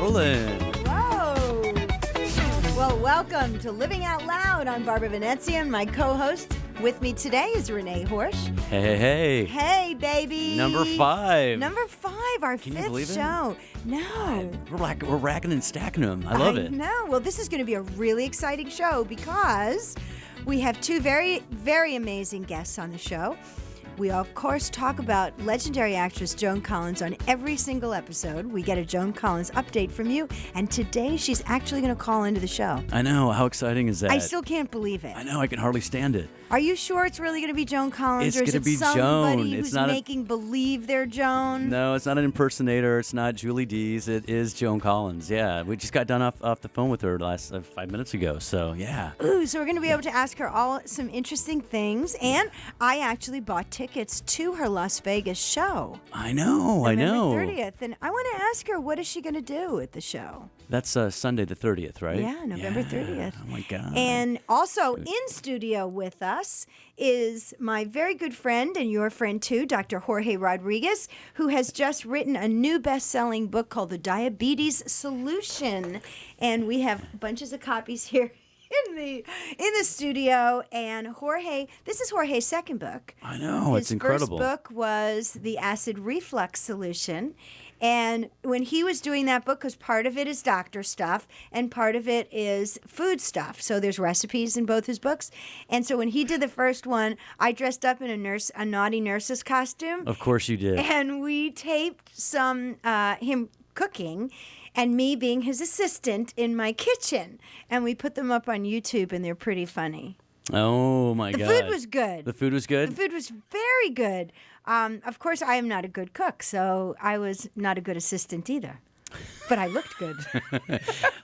rolling. Whoa. Well, welcome to Living Out Loud. I'm Barbara Venezia, and my co-host with me today is Rene Horsch. Hey. Hey, baby. Number 5. Our Can you fifth believe it? show. No. We're racking and stacking them. I love it. No. Well, this is going to be a really exciting show because we have two very, very amazing guests on the show. We, of course, talk about legendary actress Joan Collins on every single episode. We get a Joan Collins update from you, and today she's actually going to call into the show. I know. How exciting is that? I still can't believe it. I know. I can hardly stand it. Are you sure it's really going to be Joan Collins? It's or is gonna it be somebody Joan. It's who's not making believe they're Joan? No, it's not an impersonator. It's not Julie Dees. It is Joan Collins. Yeah. We just got done off the phone with her last 5 minutes ago. So, yeah. Ooh, so we're going to be able to ask her all some interesting things. And I actually bought tickets to her Las Vegas show. I know. November 30th. And I want to ask her, what is she going to do at the show? That's Sunday the 30th, right? Yeah, November 30th. Oh, my God. And also in studio with us is my very good friend and your friend too, Dr. Jorge Rodriguez, who has just written a new best-selling book called The Diabetes Solution. And we have bunches of copies here in the studio. And Jorge, this is Jorge's second book. I know, it's incredible. His first book was The Acid Reflux Solution. And when he was doing that book, because part of it is doctor stuff and part of it is food stuff. So there's recipes in both his books. And so when he did the first one, I dressed up in a naughty nurse's costume. Of course you did. And we taped some him cooking and me being his assistant in my kitchen. And we put them up on YouTube, and they're pretty funny. Oh, my God. The food was good. The food was good? The food was very good. Of course, I am not a good cook, so I was not a good assistant either. But I looked good.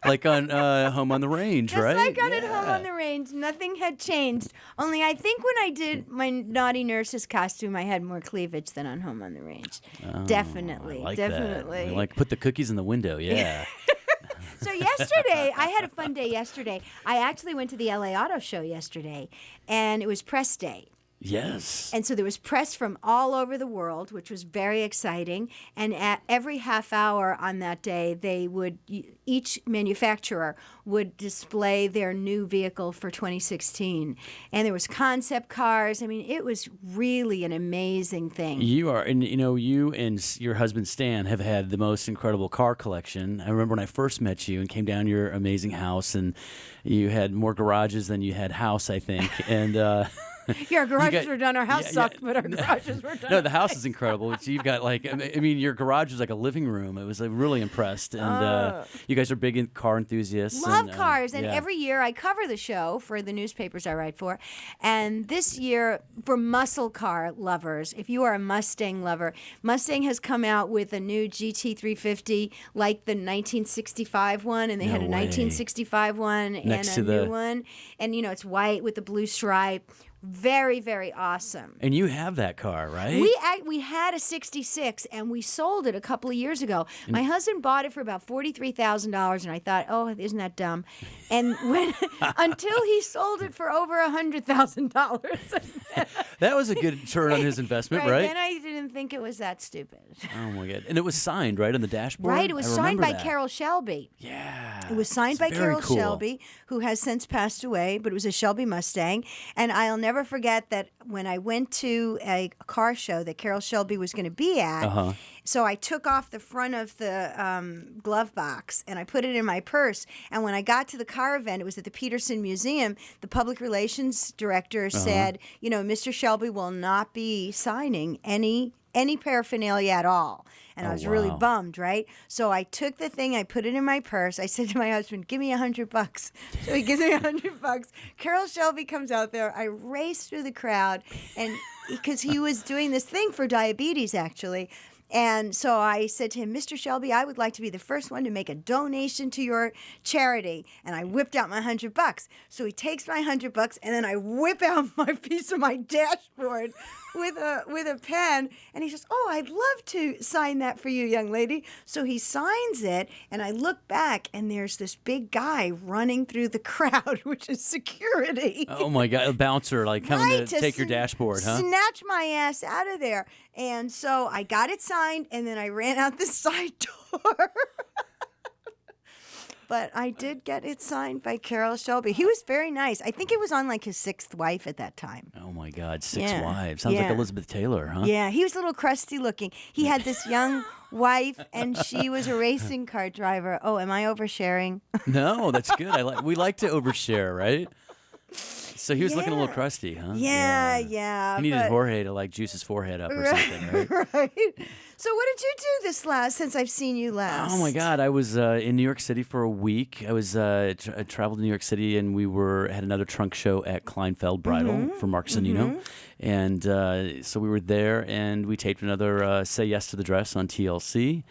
Like on Home on the Range, Just right? like on at Home on the Range. Nothing had changed. Only I think when I did my naughty nurse's costume, I had more cleavage than on Home on the Range. Oh, Definitely. I like Definitely. That. Like, put the cookies in the window, yeah. So yesterday, I had a fun day yesterday. I actually went to the LA Auto Show yesterday, and it was press day. Yes. And so there was press from all over the world, which was very exciting. And at every half hour on that day, each manufacturer would display their new vehicle for 2016. And there was concept cars. I mean, it was really an amazing thing. You and your husband Stan have had the most incredible car collection. I remember when I first met you and came down to your amazing house, and you had more garages than you had house, I think. And Yeah, our garages were done. Our house sucked, but our garages were done. No, the house is incredible. But you've got your garage was like a living room. I was really impressed. And you guys are big in car enthusiasts. Love cars. And yeah. every year I cover the show for the newspapers I write for. And this year, for muscle car lovers, if you are a Mustang lover, Mustang has come out with a new GT350 like the 1965 one. And they had a 1965 one and a new one. And, it's white with the blue stripe. Very, very awesome. And you have that car, right? We had a 66, and we sold it a couple of years ago. My husband bought it for about $43,000, and I thought, oh, isn't that dumb? And until he sold it for over $100,000. That was a good turn on his investment, right? Then I didn't think it was that stupid. Oh, my God. And it was signed, right, on the dashboard? Right, it was signed by that. Carol Shelby. Yeah. It was signed by Carol cool. Shelby, who has since passed away, but it was a Shelby Mustang. And I'll never forget that when I went to a car show that Carol Shelby was going to be at, so I took off the front of the glove box and I put it in my purse. And when I got to the car event, it was at the Peterson Museum, the public relations director said, Mr. Shelby will not be signing any paraphernalia at all. And I was really bummed, right? So I took the thing, I put it in my purse. I said to my husband, give me $100. So he gives me $100. Carol Shelby comes out there. I race through the crowd, and because he was doing this thing for diabetes, actually. And so I said to him, Mr. Shelby, I would like to be the first one to make a donation to your charity. And I whipped out my $100. So he takes my $100, and then I whip out my piece of my dashboard with a pen. And he says, oh, I'd love to sign that for you, young lady. So he signs it, and I look back, and there's this big guy running through the crowd, which is security. Oh, my God. A bouncer, coming to take your dashboard, huh? Snatch my ass out of there. And so I got it signed, and then I ran out the side door. but I did get it signed by Carroll Shelby. He was very nice. I think it was on like his 6th wife at that time. Oh my God, 6 Yeah. wives. Sounds like Yeah. Elizabeth Taylor, huh? Yeah, he was a little crusty looking. He had this young wife, and she was a racing car driver. Oh, am I oversharing? No, that's good. We like to overshare, right? So he was looking a little Yeah. crusty, huh? Yeah. He needed but- Jorge to like juice his forehead up or something, right? right. So what did you do since I've seen you last? Oh my God! I was in New York City for a week. I was I traveled to New York City, and we had another trunk show at Kleinfeld Bridal for Mark Zanino, and so we were there, and we taped another "Say Yes to the Dress" on TLC.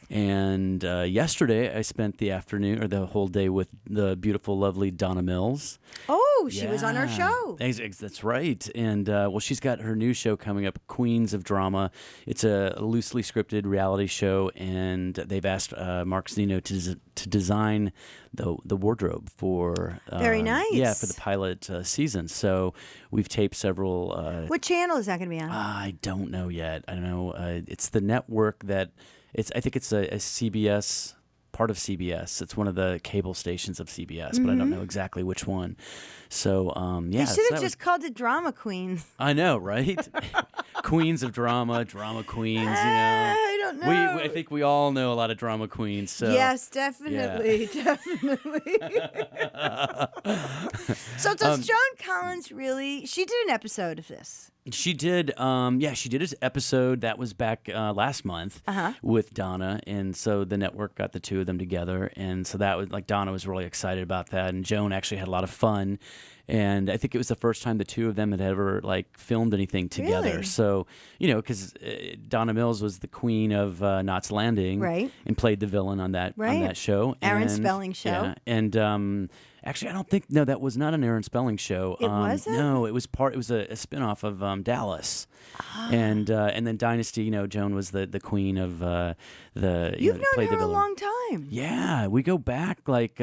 And yesterday, I spent the afternoon or the whole day with the beautiful, lovely Donna Mills. Oh, she was on our Yeah. show. That's right. And well, she's got her new show coming up, Queens of Drama. It's a loosely scripted reality show, and they've asked Mark Zeno to design the wardrobe for Very nice. Yeah, for the pilot season. So we've taped several. What channel is that going to be on? I don't know yet. I don't know. It's the network that I think it's a CBS. Part of CBS. It's one of the cable stations of CBS, but I don't know exactly which one. So, yeah. They should have just called it Drama Queen. I know, right? Queens of drama queens, you know. I don't know. I think we all know a lot of drama queens. So Yes, definitely, definitely. So does Joan Collins really? She did an episode of this. she did. She did an episode that was back last month with Donna, and so the network got the two of them together, and so that was like Donna was really excited about that, and Joan actually had a lot of fun. And I think it was the first time the two of them had ever like filmed anything together. Really? So, you know, because Donna Mills was the queen of Knots Landing, Right. and played the villain on that show. Aaron And- Spelling show. Yeah, and actually, I don't think that was not an Aaron Spelling show. It wasn't? No, it was It was a spinoff of Dallas, and then Dynasty. You know, Joan was the queen of the. You've known played her the a villain. long time. Yeah, we go back like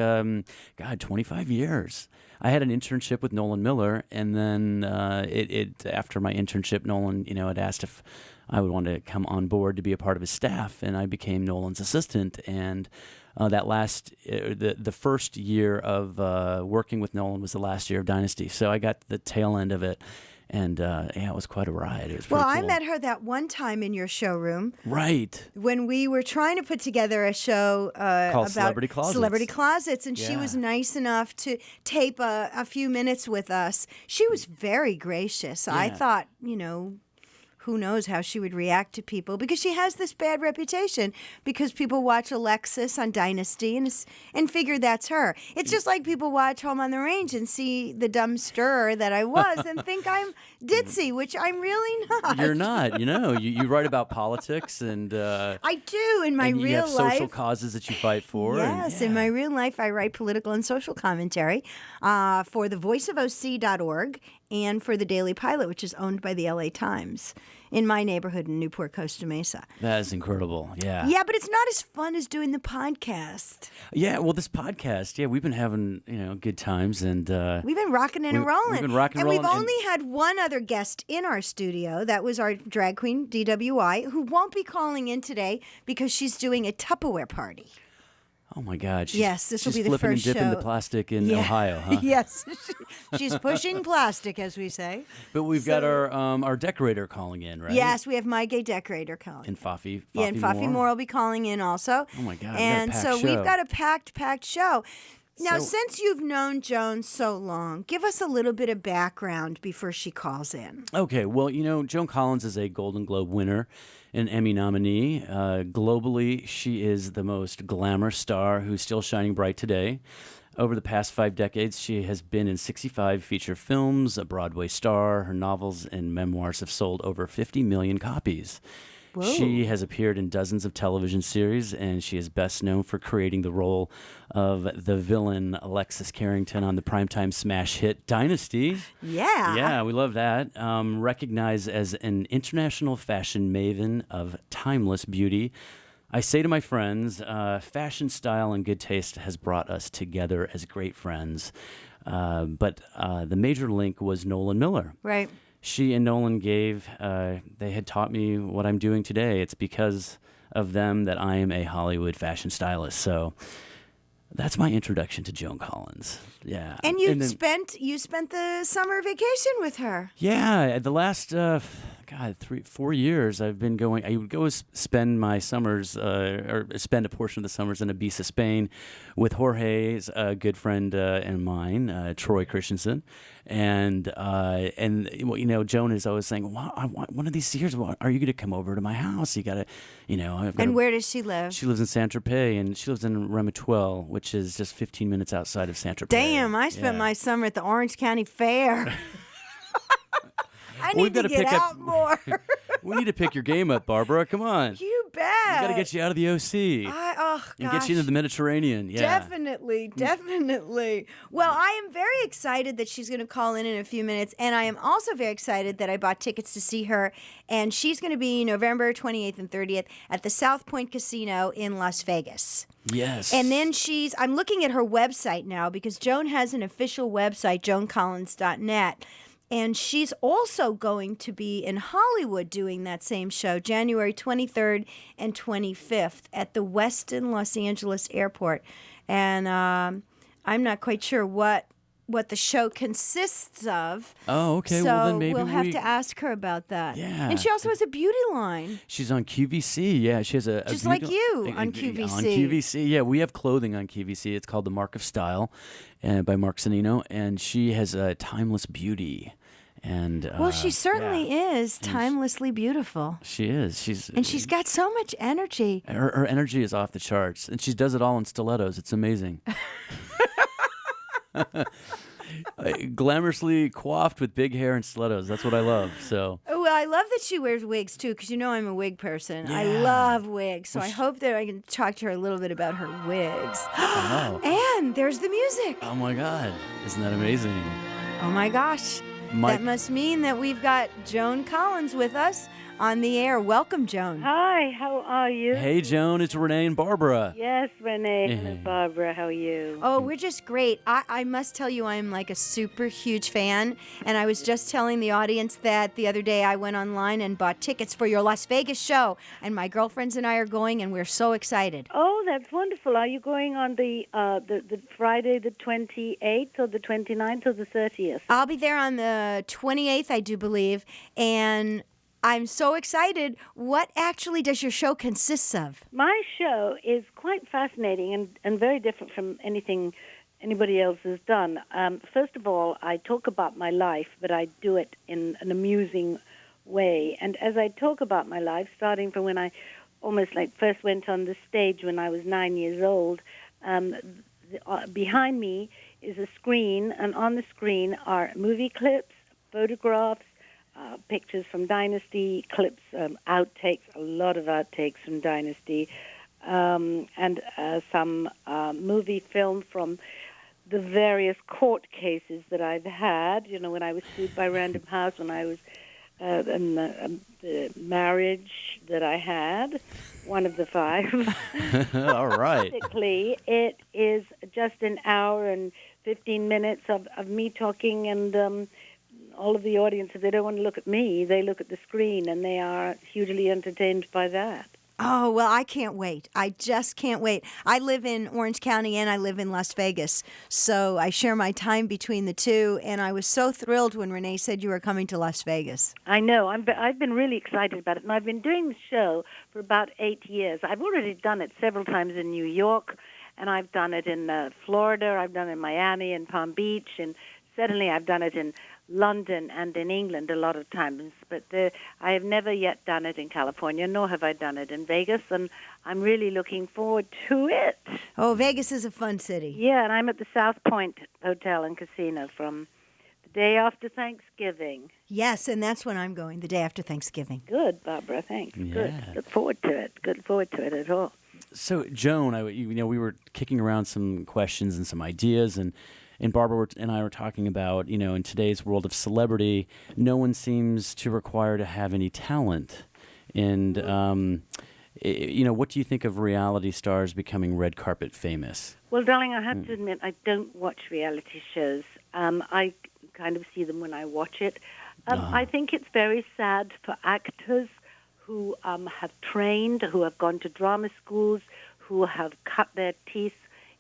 25 years. I had an internship with Nolan Miller, and then after my internship, Nolan, had asked if I would want to come on board to be a part of his staff, and I became Nolan's assistant. And that the first year of working with Nolan was the last year of Dynasty, so I got the tail end of it. And it was quite a ride. It was Well, pretty I cool. met her that one time in your showroom Right. when we were trying to put together a show Called about Celebrity Closets. Celebrity Closets, and she Yeah. was nice enough to tape a few minutes with us. She was very gracious. I Yeah. thought, who knows how she would react to people, because she has this bad reputation because people watch Alexis on Dynasty and figure that's her. It's just like people watch Home on the Range and see the dumb stirrer that I was and think I'm ditzy, which I'm really not. You're not. You write about politics and I do in my and you real have social life. causes that you fight for. Yes, in my real life, I write political and social commentary for the voiceofoc.org and for the Daily Pilot, which is owned by the LA Times in my neighborhood in Newport, Costa Mesa. That is incredible. Yeah. Yeah, but it's not as fun as doing the podcast. Yeah. Well, this podcast, we've been having good times, and We've been rocking and rolling. We've been rocking and and we've rolling, only had one other guest in our studio. That was our drag queen, DWI, who won't be calling in today because she's doing a Tupperware party. oh my God, Yes, this will she's be the flipping first and dipping show. the plastic in Yeah. Ohio, huh? Yes, she's pushing plastic, as we say. But we've got our decorator calling in, right? Yes, we have my gay decorator calling. And Fafi. Yeah, and Fafi Moore will be calling in also. Oh my God, we got a And packed so show. we've got a packed show. Now, So- since you've known Joan so long, give us a little bit of background before she calls in. Okay, well, Joan Collins is a Golden Globe winner, an Emmy nominee. Globally, she is the most glamorous star who's still shining bright today. Over the past 5 decades, she has been in 65 feature films, a Broadway star. Her novels and memoirs have sold over 50 million copies. Whoa. She has appeared in dozens of television series, and she is best known for creating the role of the villain Alexis Carrington on the primetime smash hit Dynasty. Yeah. Yeah, we love that. Recognized as an international fashion maven of timeless beauty, I say to my friends, fashion, style, and good taste has brought us together as great friends. But the major link was Nolan Miller. Right. She and Nolan they had taught me what I'm doing today. It's because of them that I am a Hollywood fashion stylist. So That's my introduction to Joan Collins. Yeah. And you spent the summer vacation with her. Yeah, the last 4 years I've been going. I would go spend my summers, or spend a portion of the summers in Ibiza, Spain, with Jorge's good friend and mine, Troy Christensen, and Joan is always saying, "Well, I want one of these years. Are you going to come over to my house? You got to, And where does she live? She lives in Saint-Tropez, and she lives in Remetuel, which is just 15 minutes outside of Saint-Tropez. Damn, I spent my summer at the Orange County Fair. I need to get out more. We need to pick your game up, Barbara. Come on. You bet. We got to get you out of the OC. And get you into the Mediterranean. Yeah. Definitely. Well, I am very excited that she's going to call in a few minutes, and I am also very excited that I bought tickets to see her, and she's going to be November 28th and 30th at the South Point Casino in Las Vegas. Yes. And then I'm looking at her website now because Joan has an official website, joancollins.net. And she's also going to be in Hollywood doing that same show, January 23rd and 25th at the Westin Los Angeles Airport. And I'm not quite sure what the show consists of. Oh, okay. So well, then maybe we'll have to ask her about that. Yeah. And she also has a beauty line. She's on QVC. Yeah, she has a just like you on QVC. On QVC, yeah. We have clothing on QVC. It's called The Mark of Style by Mark Sanino. And she has a timeless beauty. And well, she certainly is timelessly beautiful. She is. She's got so much energy. Her energy is off the charts, and she does it all in stilettos. It's amazing. Glamorously coiffed with big hair and stilettos. That's what I love. So. Well, I love that she wears wigs too, because I'm a wig person. Yeah. I love wigs, so I hope that I can talk to her a little bit about her wigs. And there's the music. Oh my God! Isn't that amazing? Oh my gosh! That must mean that we've got Joan Collins with us on the air. Welcome, Joan. Hi, how are you? Hey, Joan, it's Rene and Barbara. Yes, Rene and Barbara, how are you? Oh, we're just great. I must tell you, I'm like a super huge fan, and I was just telling the audience that the other day I went online and bought tickets for your Las Vegas show, and my girlfriends and I are going, and we're so excited. Oh, that's wonderful. Are you going on the Friday the 28th or the 29th or the 30th? I'll be there on the 28th, I do believe, and I'm so excited. What actually does your show consist of? My show is quite fascinating and very different from anything anybody else has done. First of all, I talk about my life, but I do it in an amusing way. And as I talk about my life, starting from when I almost first went on the stage when I was 9 years old, behind me is a screen, and on the screen are movie clips, photographs, pictures from Dynasty, clips, outtakes, a lot of outtakes from Dynasty, and some movie film from the various court cases that I've had. When I was sued by Random House, when I was in the marriage that I had, one of the 5. All right. Basically, it is just an hour and 15 minutes of me talking, and all of the audience, if they don't want to look at me, they look at the screen, and they are hugely entertained by that. Oh, well, I can't wait. I just can't wait. I live in Orange County and I live in Las Vegas, so I share my time between the two, and I was so thrilled when Rene said you were coming to Las Vegas. I know. I've been really excited about it, and I've been doing the show for about 8 years. I've already done it several times in New York, and I've done it in Florida. I've done it in Miami and Palm Beach, and certainly I've done it in London and in England a lot of times, but I have never yet done it in California, nor have I done it in Vegas, and I'm really looking forward to it. Oh, Vegas is a fun city. Yeah, and I'm at the South Point Hotel and Casino from the day after Thanksgiving. Yes, and that's when I'm going, the day after Thanksgiving. Good, Barbara, thanks. Yeah. Good. Look forward to it. Good forward to it at all. So, Joan, we were kicking around some questions and some ideas, and Barbara and I were talking about, in today's world of celebrity, no one seems to require to have any talent. And, what do you think of reality stars becoming red carpet famous? Well, darling, I have to admit, I don't watch reality shows. I kind of see them when I watch it. I think it's very sad for actors who have trained, who have gone to drama schools, who have cut their teeth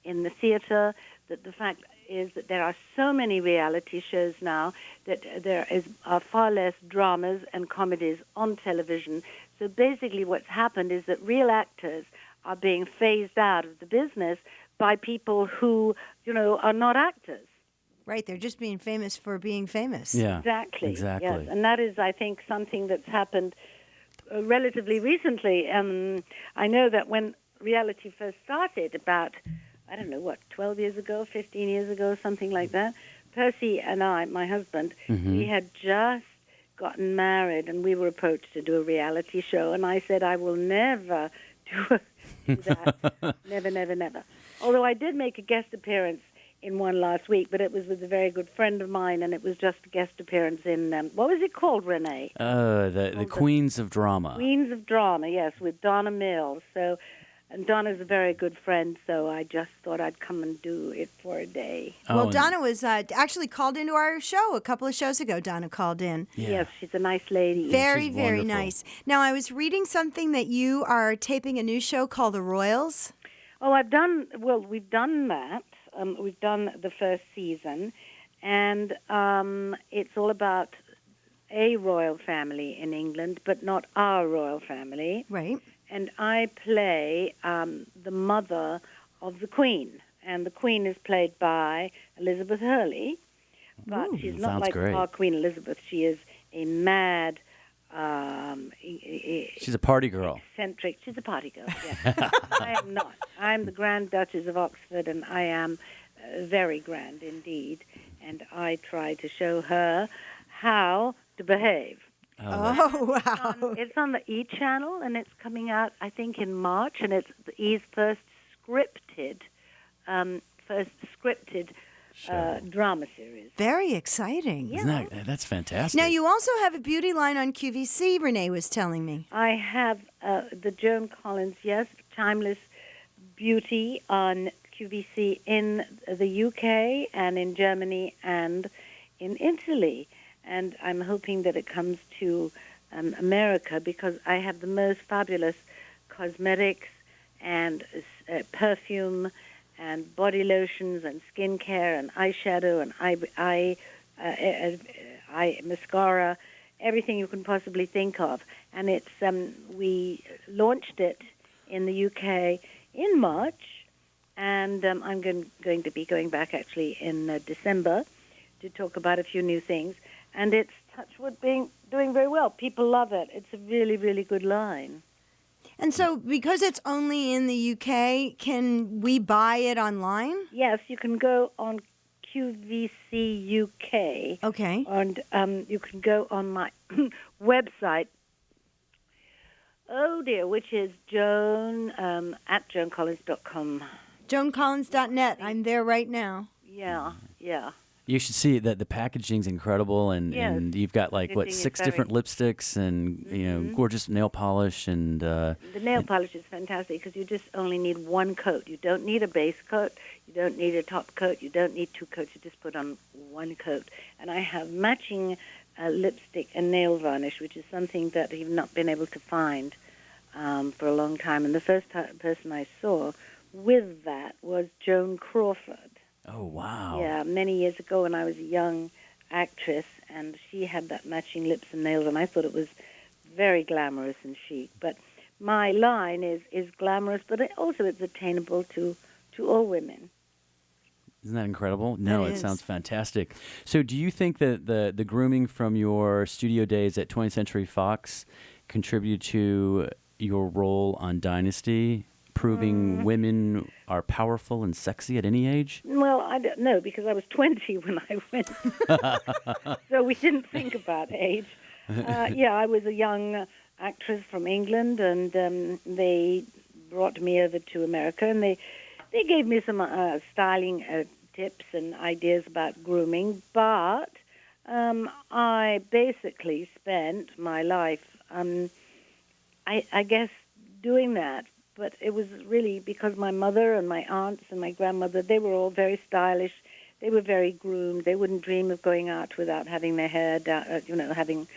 in the theater, that the fact is that there are so many reality shows now that there are far less dramas and comedies on television. So basically what's happened is that real actors are being phased out of the business by people who, are not actors. Right, they're just being famous for being famous. Yeah, Exactly. exactly. Yes, and that is, I think, something that's happened relatively recently. I know that when reality first started about, 12 years ago, 15 years ago, something like that, Percy and I, my husband, we had just gotten married, and we were approached to do a reality show, and I said, I will never do that. Never, never, never. Although I did make a guest appearance in one last week, but it was with a very good friend of mine, and it was just a guest appearance in, what was it called, Rene? The Queens of Drama. Queens of Drama, yes, with Donna Mills. And Donna's a very good friend, so I just thought I'd come and do it for a day. Well, Donna was actually called into our show a couple of shows ago. Donna called in. Yeah. Yes, she's a nice lady. Very, she's very wonderful. nice. Now, I was reading something that you are taping a new show called The Royals. Oh, we've done that. We've done the first season, and it's all about a royal family in England, but not our royal family. Right. And I play the mother of the Queen, and the Queen is played by Elizabeth Hurley, but she's not sounds like great. our Queen Elizabeth. She is a mad, She's a party girl. eccentric. She's a party girl. Yes. I am not. I'm the Grand Duchess of Oxford, and I am very grand indeed. And I try to show her how to behave. Oh, wow. It's on the E channel, and it's coming out, I think, in March, and it's the E's first scripted drama series. Very exciting. Yeah. That's fantastic. Now, you also have a beauty line on QVC, Renee was telling me. I have the Joan Collins, yes, Timeless Beauty on QVC in the UK and in Germany and in Italy. And I'm hoping that it comes to America because I have the most fabulous cosmetics and perfume and body lotions and skincare and eyeshadow and eye mascara, everything you can possibly think of. And it's we launched it in the UK in March, and I'm going to be going back actually in December to talk about a few new things. And it's, touch wood, doing very well. People love it. It's a really, really good line. And so, because it's only in the UK, can we buy it online? Yes, you can go on QVC UK. Okay. And you can go on my website, which is Joan, at JoanCollins.com. JoanCollins.net. I'm there right now. Yeah. You should see that the packaging's incredible, and, Yes. and you've got like Packaging is 6 very- different lipsticks, and gorgeous nail polish, and The nail polish is fantastic because you just only need one coat. You don't need a base coat. You don't need a top coat. You don't need 2 coats. You just put on one coat. And I have matching lipstick and nail varnish, which is something that I've not been able to find for a long time. And the first person I saw with that was Joan Crawford. oh wow, Yeah, many years ago when I was a young actress, and she had that matching lips and nails, and I thought it was very glamorous and chic. But my line is glamorous, but it's attainable to all women. isn't that incredible? No, That it is. sounds fantastic. So, do you think that the grooming from your studio days at 20th Century Fox contributed to your role on Dynasty, proving women are powerful and sexy at any age? Well, I don't know, because I was 20 when I went. So we didn't think about age. I was a young actress from England, and they brought me over to America, and they gave me some styling tips and ideas about grooming, but I basically spent my life, I guess, doing that. But it was really because my mother and my aunts and my grandmother, they were all very stylish. They were very groomed. They wouldn't dream of going out without having their hair down, having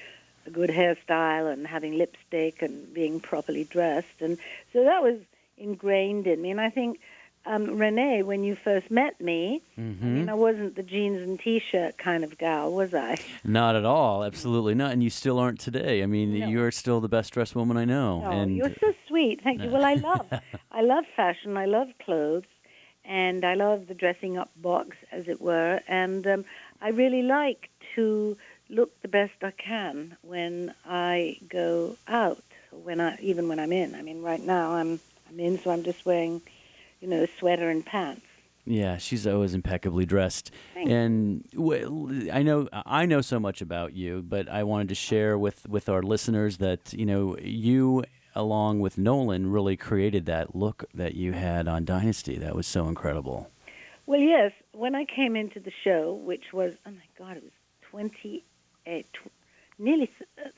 a good hairstyle and having lipstick and being properly dressed. And so that was ingrained in me. And I think Rene, when you first met me, Mm-hmm. I mean, I wasn't the jeans and T-shirt kind of gal, was I? Not at all. Absolutely not. And you still aren't today. I mean, you're still the best dressed woman I know. Oh, and you're so sweet. Thank you. Well, I love fashion. I love clothes, and I love the dressing up box, as it were. And I really like to look the best I can when I go out. Even when I'm in. I mean, right now I'm in, so I'm just wearing, a sweater and pants. Yeah, she's always impeccably dressed. Thanks. And I know so much about you, but I wanted to share with our listeners that, you, along with Nolan, really created that look that you had on Dynasty. That was so incredible. Well, yes, when I came into the show, which was, oh my God, it was nearly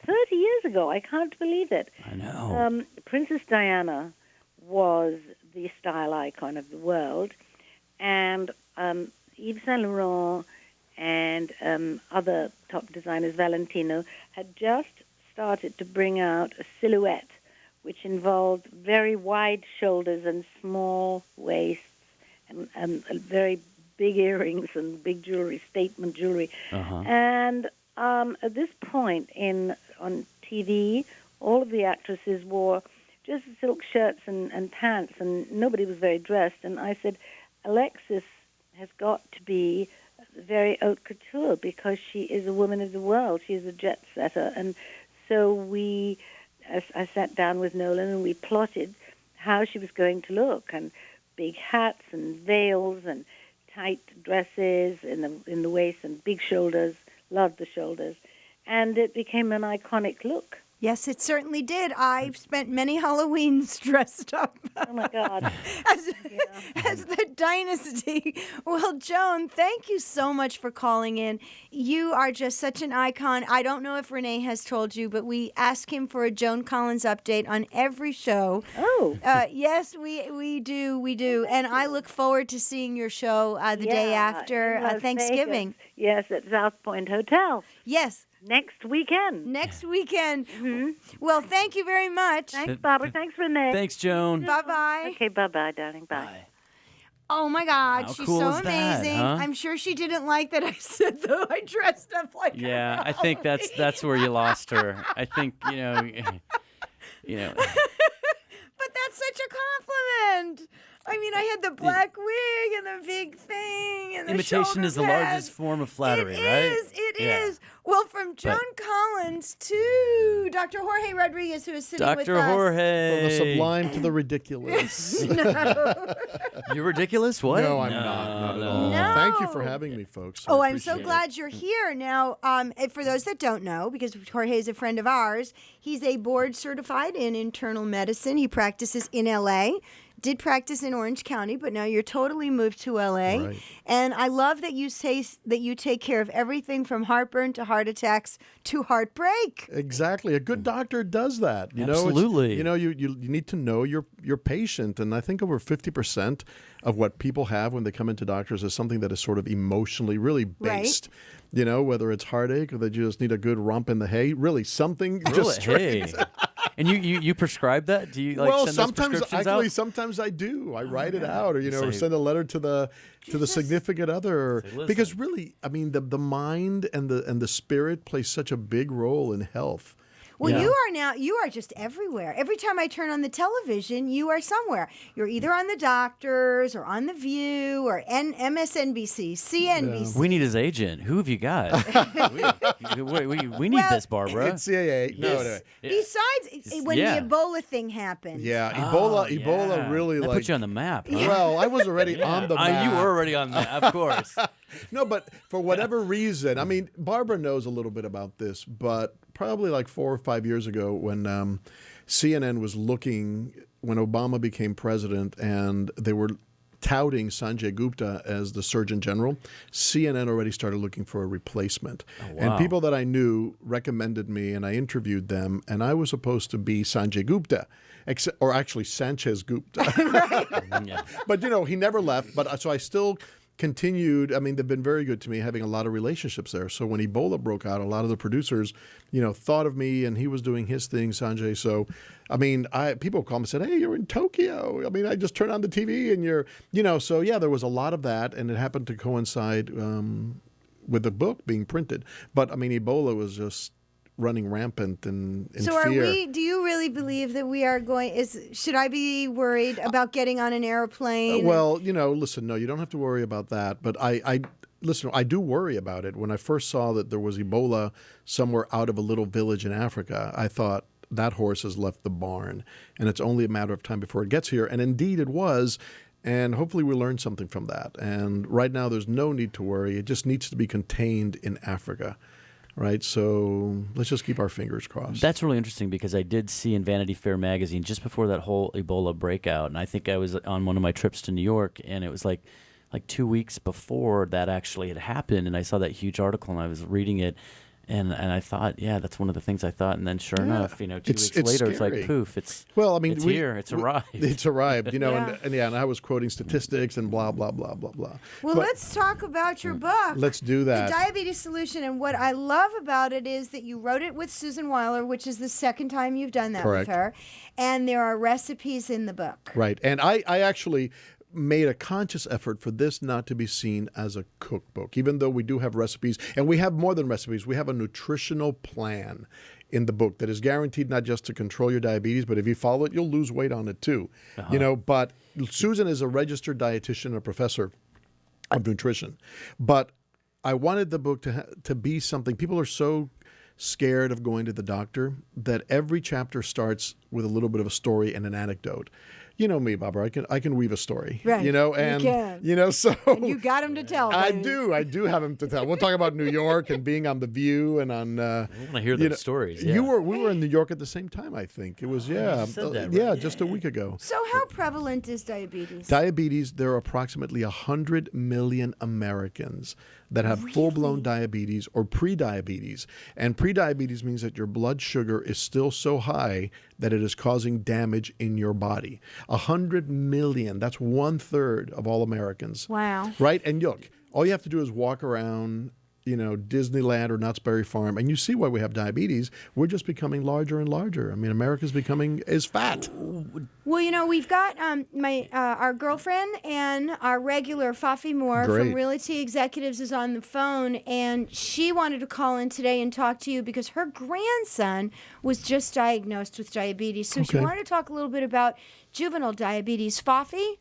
30 years ago. I can't believe it. I know. Princess Diana was the style icon of the world, and Yves Saint Laurent and other top designers, Valentino, had just started to bring out a silhouette which involved very wide shoulders and small waists and very big earrings and big jewelry, statement jewelry. Uh-huh. And at this point on TV, all of the actresses wore just silk shirts and pants, and nobody was very dressed. And I said, Alexis has got to be very haute couture because she is a woman of the world. She is a jet setter. And so I sat down with Nolan and we plotted how she was going to look, and big hats and veils and tight dresses in the waist and big shoulders. Loved the shoulders. And it became an iconic look. Yes, it certainly did. I've spent many Halloweens dressed up Oh, my God. as the Dynasty. Well, Joan, thank you so much for calling in. You are just such an icon. I don't know if Rene has told you, but we ask him for a Joan Collins update on every show. Oh. Yes, we do. And I look forward to seeing your show the day after in Las Thanksgiving. Vegas. Yes, at South Point Hotel. Yes. Next weekend. Next weekend. Well, thank you very much. Thanks, Barbara. Thanks, Renee. Thanks, Joan. Bye-bye. Okay, bye-bye, darling. Bye. Bye. Oh, my God. How She's cool so is that, amazing. huh? I'm sure she didn't like that I said, though, I dressed up like Yeah, her. I think that's where you lost her. I think, But that's such a compliment. I mean, I had the black wig and the big thing and the imitation shoulder is the pads. largest form of flattery, It right? It Yeah. is. Well, from Joan Collins to Dr. Jorge Rodriguez, who is sitting with us. Dr. Jorge. From the sublime to the ridiculous. No. You're ridiculous? What? No, I'm not at all. No. Thank you for having me, folks. Oh, I'm so appreciate it. glad you're here. Now, for those that don't know, because Jorge is a friend of ours, he's a board certified in internal medicine. He practices in L.A., did practice in Orange County, but now you're totally moved to L.A. Right. And I love that you say that you take care of everything from heartburn to heart attacks to heartbreak. Exactly. A good doctor does that. You know, Absolutely. you need to know your patient, and I think over 50% of what people have when they come into doctors is something that is sort of emotionally really based. Right. You know, whether it's heartache or that you just need a good rump in the hay, really something Really? just straight. Hey. And you prescribe that? Do you Well, send sometimes those prescriptions out? sometimes I do. I write it out, or Say- send a letter to the significant other, Say, "Listen." because really, I mean, the mind and the spirit plays such a big role in health. Well, Yeah. you are just everywhere. Every time I turn on the television, you are somewhere. You're either on the doctors or on The View or MSNBC, CNBC. We need his agent. Who have you got? we need this, Barbara. It's CAA. No, no. Besides, when Yeah. the Ebola thing happened. Yeah, Oh, Ebola yeah. really that like. put you on the map. Huh? Well, I was already on the map. You were already on that, of course. No, but for whatever reason, I mean, Barbara knows a little bit about this, but probably like 4 or 5 years ago when CNN was looking, when Obama became president and they were touting Sanjay Gupta as the Surgeon General, CNN already started looking for a replacement. wow. And people that I knew recommended me, and I interviewed them, and I was supposed to be Sanjay Gupta, or actually Sanchez Gupta. Yeah. But, he never left. But so I still continued. I mean, they've been very good to me, having a lot of relationships there. So when Ebola broke out, a lot of the producers, thought of me, and he was doing his thing, Sanjay. So, I mean, people call me and said, "Hey, you're in Tokyo." I mean, I just turned on the TV and you're, So yeah, there was a lot of that, and it happened to coincide with the book being printed. But I mean, Ebola was just running rampant in so fear. Do you really believe that we are should I be worried about getting on an airplane? Well, listen, no, you don't have to worry about that. But listen, I do worry about it. When I first saw that there was Ebola somewhere out of a little village in Africa, I thought that horse has left the barn, and it's only a matter of time before it gets here. And indeed it was. And hopefully we learned something from that. And right now there's no need to worry. It just needs to be contained in Africa. Right, so let's just keep our fingers crossed. That's really interesting because I did see in Vanity Fair magazine just before that whole Ebola breakout, and I think I was on one of my trips to New York, and it was like 2 weeks before that actually had happened, and I saw that huge article, and I was reading it, and I thought, yeah, that's one of the things I thought, and then sure enough, 2 weeks later, scary. it's like poof, it's here, it's arrived. It's arrived, and I was quoting statistics and blah blah blah blah blah. Well, let's talk about your book. Let's do that. The Diabetes Solution, and what I love about it is that you wrote it with Susan Weiler, which is the second time you've done that Correct. with her, and there are recipes in the book. Right, and I actually made a conscious effort for this not to be seen as a cookbook, even though we do have recipes, and we have more than recipes. We have a nutritional plan in the book that is guaranteed not just to control your diabetes, but if you follow it, you'll lose weight on it too. But Susan is a registered dietitian and a professor of nutrition. But I wanted the book to be something. People are so scared of going to the doctor that every chapter starts with a little bit of a story and an anecdote. You know me, Barbara. I can weave a story. Right. And you can. So And you got him to tell. I baby. do have him to tell. We'll talk about New York and being on The View and on. I want to hear those stories. Yeah. We were in New York at the same time. I think it was just a week ago. So how prevalent is diabetes? Diabetes. There are approximately 100 million Americans that have full-blown diabetes or pre-diabetes. And pre-diabetes means that your blood sugar is still so high that it is causing damage in your body. 100 million, that's 1/3 of all Americans. Wow. Right? And look, all you have to do is walk around, Disneyland or Knott's Berry Farm, and you see why we have diabetes. We're just becoming larger and larger. I mean, America's becoming as fat. Well, we've got our girlfriend and our regular Fafi Moore Great. from Realty Executives is on the phone, and she wanted to call in today and talk to you because her grandson was just diagnosed with diabetes. So she Okay. wanted to talk a little bit about juvenile diabetes. Fafi,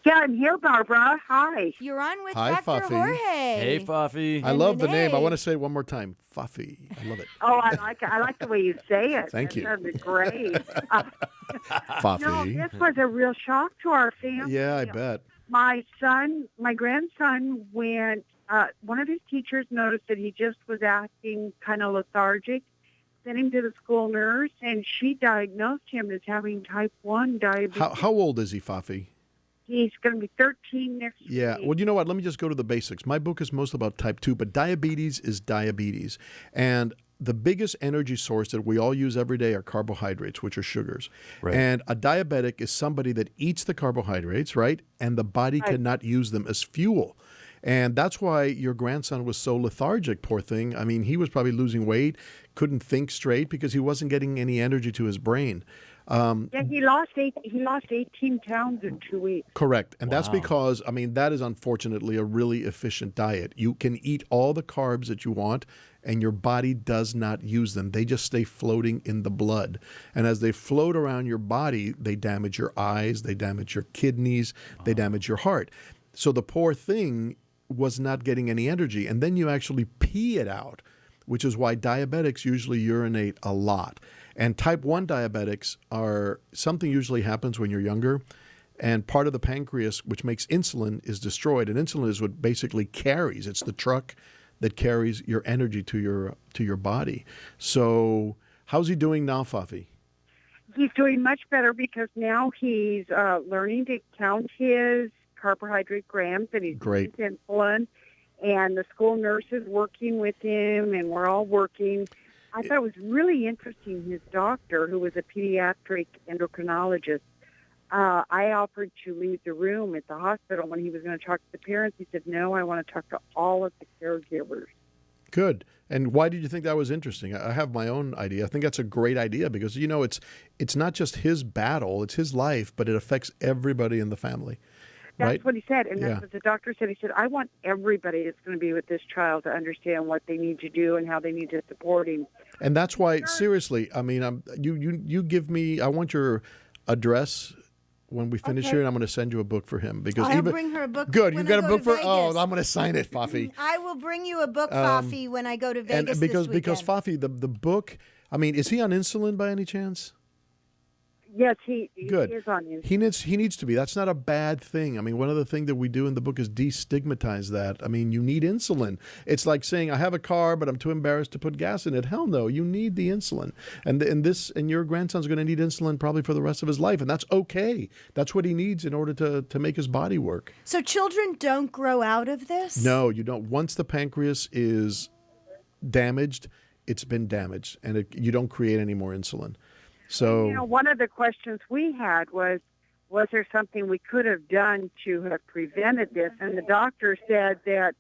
Yeah, I'm here, Barbara. Hi. you're on with Hi, Dr. Fafi. Jorge. Hey, Fafi. I love the name. I Renee. want to say it one more time. Fafi. I love it. Oh, I like the way you say it. Thank you. That sounded great. Fafi. No, this was a real shock to our family. Yeah, I bet. My grandson went, one of his teachers noticed that he just was acting kind of lethargic, sent him to the school nurse, and she diagnosed him as having type 1 diabetes. How old is he, Fafi? He's going to be 13 next Yeah. week. Well, you know what? Let me just go to the basics. My book is mostly about type 2, but diabetes is diabetes. And the biggest energy source that we all use every day are carbohydrates, which are sugars. Right. And a diabetic is somebody that eats the carbohydrates, right? And the body cannot use them as fuel. And that's why your grandson was so lethargic, poor thing. I mean, he was probably losing weight, couldn't think straight because he wasn't getting any energy to his brain. Yeah, he lost 18 pounds in 2 weeks. Correct. And that's Wow. because, I mean, that is unfortunately a really efficient diet. You can eat all the carbs that you want, and your body does not use them. They just stay floating in the blood. And as they float around your body, they damage your eyes, they damage your kidneys, they damage your heart. So the poor thing was not getting any energy. And then you actually pee it out, which is why diabetics usually urinate a lot. And type 1 diabetics are something usually happens when you're younger, and part of the pancreas, which makes insulin, is destroyed. And insulin is what basically carries. It's the truck that carries your energy to your body. So how's he doing now, Fafi? He's doing much better because now he's learning to count his carbohydrate grams, and he's Great. using insulin. And the school nurse is working with him, and we're all working. I thought it was really interesting. His doctor, who was a pediatric endocrinologist, I offered to leave the room at the hospital when he was going to talk to the parents. He said, no, I want to talk to all of the caregivers. Good. And why did you think that was interesting? I have my own idea. I think that's a great idea because, it's not just his battle, it's his life, but it affects everybody in the family. That's right? what he said. And that's what the doctor said. He said, I want everybody that's going to be with this child to understand what they need to do and how they need to support him. And that's why, seriously, I mean, you give me, I want your address when we finish here, and I'm going to send you a book for him. Because I'll bring her a book. Good. When You got I a go book to for? Vegas. Oh, I'm going to sign it, Fafi. I will bring you a book, Fafi, when I go to Vegas And because this weekend. Fafi, the book, I mean, is he on insulin by any chance? Yes, he Good. is on insulin. He needs to be. That's not a bad thing. I mean, one of the things that we do in the book is destigmatize that. I mean, you need insulin. It's like saying, I have a car, but I'm too embarrassed to put gas in it. Hell no, you need the insulin. And your grandson's going to need insulin probably for the rest of his life, and that's okay. That's what he needs in order to make his body work. So children don't grow out of this? No, you don't. Once the pancreas is damaged, it's been damaged, and you don't create any more insulin. So, one of the questions we had was there something we could have done to have prevented this? And the doctor said that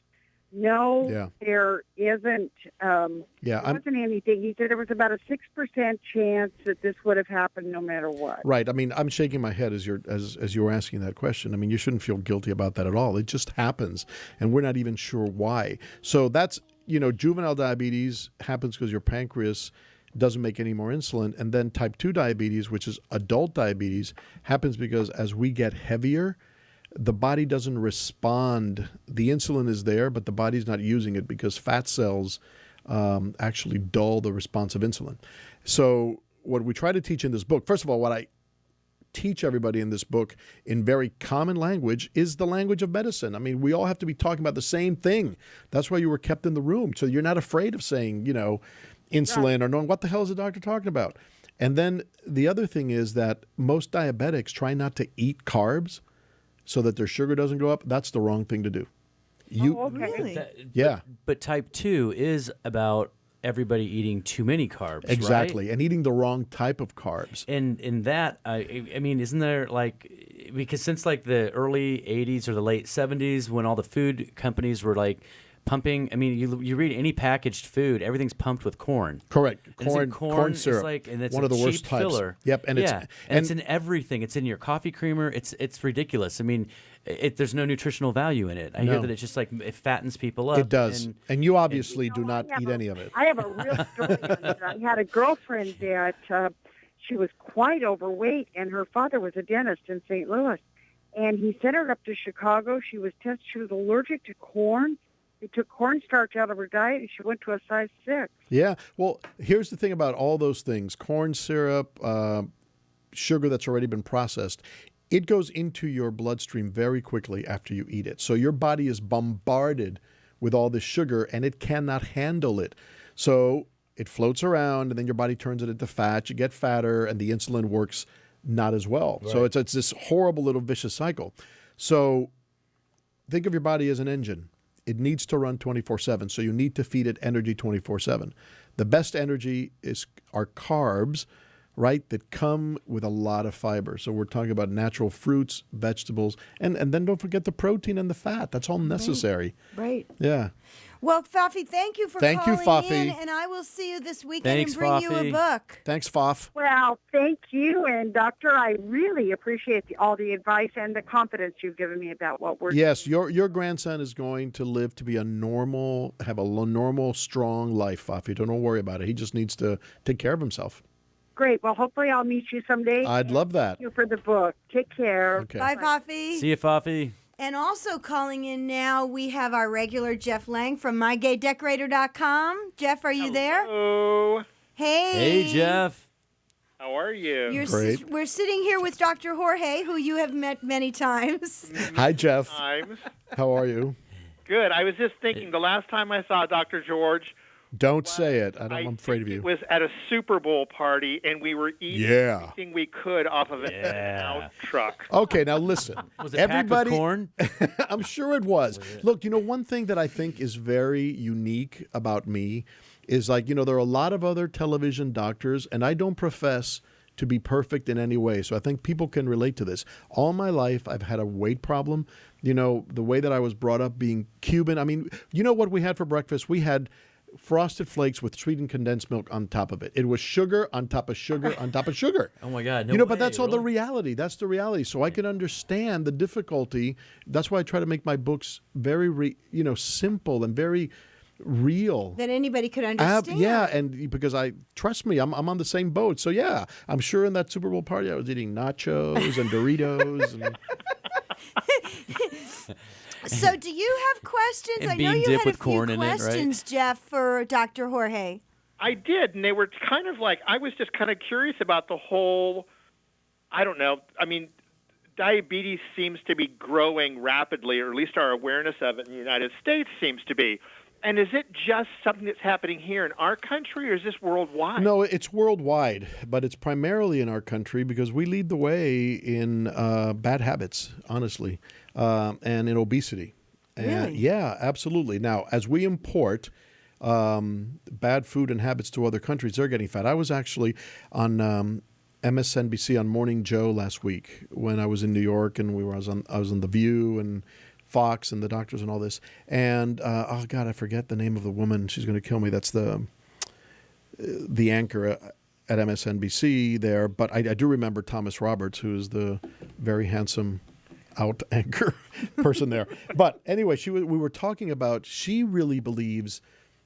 no, there isn't. There wasn't anything. He said there was about a 6% chance that this would have happened no matter what. Right. I mean, I'm shaking my head as you were asking that question. I mean, you shouldn't feel guilty about that at all. It just happens, and we're not even sure why. So that's juvenile diabetes happens because your pancreas doesn't make any more insulin. And then type 2 diabetes, which is adult diabetes, happens because as we get heavier, the body doesn't respond. The insulin is there, but the body's not using it because fat cells actually dull the response of insulin. So what we try to teach in this book, first of all, what I teach everybody in this book in very common language is the language of medicine. I mean, we all have to be talking about the same thing. That's why you were kept in the room. So you're not afraid of saying, insulin or knowing what the hell is the doctor talking about. And then the other thing is that most diabetics try not to eat carbs so that their sugar doesn't go up. That's the wrong thing to do. Really? But type 2 is about everybody eating too many carbs, exactly, right? and eating the wrong type of carbs. And in that, I mean, isn't there because since the early 80s or the late 70s when all the food companies were pumping, I mean, you read any packaged food, everything's pumped with corn. Correct. Corn syrup. And it's one of the worst types. Filler. Yep. And it's in everything. It's in your coffee creamer. It's ridiculous. I mean, there's no nutritional value in it. I hear that it's just it fattens people up. It does. And you obviously do not eat any of it. I have a real story on that. I had a girlfriend that she was quite overweight, and her father was a dentist in St. Louis. And he sent her up to Chicago. She was tested. She was allergic to corn. He took cornstarch out of her diet, and she went to a size 6. Yeah. Well, here's the thing about all those things. Corn syrup, sugar that's already been processed, it goes into your bloodstream very quickly after you eat it. So your body is bombarded with all this sugar, and it cannot handle it. So it floats around, and then your body turns it into fat. You get fatter, and the insulin works not as well. Right. So it's this horrible little vicious cycle. So think of your body as an engine. It needs to run 24/7, so you need to feed it energy 24/7. The best energy are carbs, right, that come with a lot of fiber. So we're talking about natural fruits, vegetables, and then don't forget the protein and the fat. That's all necessary. Right. Yeah. Well, Fafi, thank you for calling Fafi. in, and I will see you this weekend Thanks, and bring you Fafi. a book. Thanks, Faf. Well, thank you. And, Doctor, I really appreciate all the advice and the confidence you've given me about what we're doing. Yes, your grandson is going to live to be have a normal, strong life, Fafi. Don't worry about it. He just needs to take care of himself. Great. Well, hopefully I'll meet you someday. I'd love that. Thank you for the book. Take care. Okay. Bye, Fafi. See you, Fafi. And also calling in now, we have our regular Jeff Lang from MyGayDecorator.com. Jeff, are you there? Hello. Hey. Hey, Jeff. How are you? Great. We're sitting here with Dr. Jorge, who you have met many times. Hi, Jeff. Times. How are you? Good. I was just thinking the last time I saw Dr. George, Don't say it. I'm afraid of you. It was at a Super Bowl party, and we were eating everything we could off of an out truck. Okay, now listen. Was it packed with corn? I'm sure it was. Look, one thing that I think is very unique about me is there are a lot of other television doctors, and I don't profess to be perfect in any way. So I think people can relate to this. All my life, I've had a weight problem. You know, the way that I was brought up being Cuban. I mean, you know what we had for breakfast? We had Frosted Flakes with sweetened condensed milk on top of it. It was sugar on top of sugar on top of sugar. Oh my God! No you know, way, but that's all really? the reality. That's the reality. So I can understand the difficulty. That's why I try to make my books very, simple and very real. That anybody could understand. Yeah, and because trust me, I'm on the same boat. So yeah, I'm sure in that Super Bowl party I was eating nachos and Doritos. And So do you have questions? And I know bean you dip had with a few corn in it, right? questions, Jeff, for Dr. Jorge. I did, and they were kind of like, I was just kind of curious about the whole, I don't know, I mean, diabetes seems to be growing rapidly, or at least our awareness of it in the United States seems to be. And is it just something that's happening here in our country, or is this worldwide? No, it's worldwide, but it's primarily in our country because we lead the way in bad habits, honestly, and in obesity. Really? Yeah, absolutely. Now, as we import bad food and habits to other countries, they're getting fat. I was actually on MSNBC on Morning Joe last week when I was in New York, and I was on The View and Fox and the doctors and all this. And oh God, I forget the name of the woman. She's going to kill me. That's the anchor at MSNBC there. But I do remember Thomas Roberts, who is the very handsome out anchor person there. But anyway, we were talking about, she really believes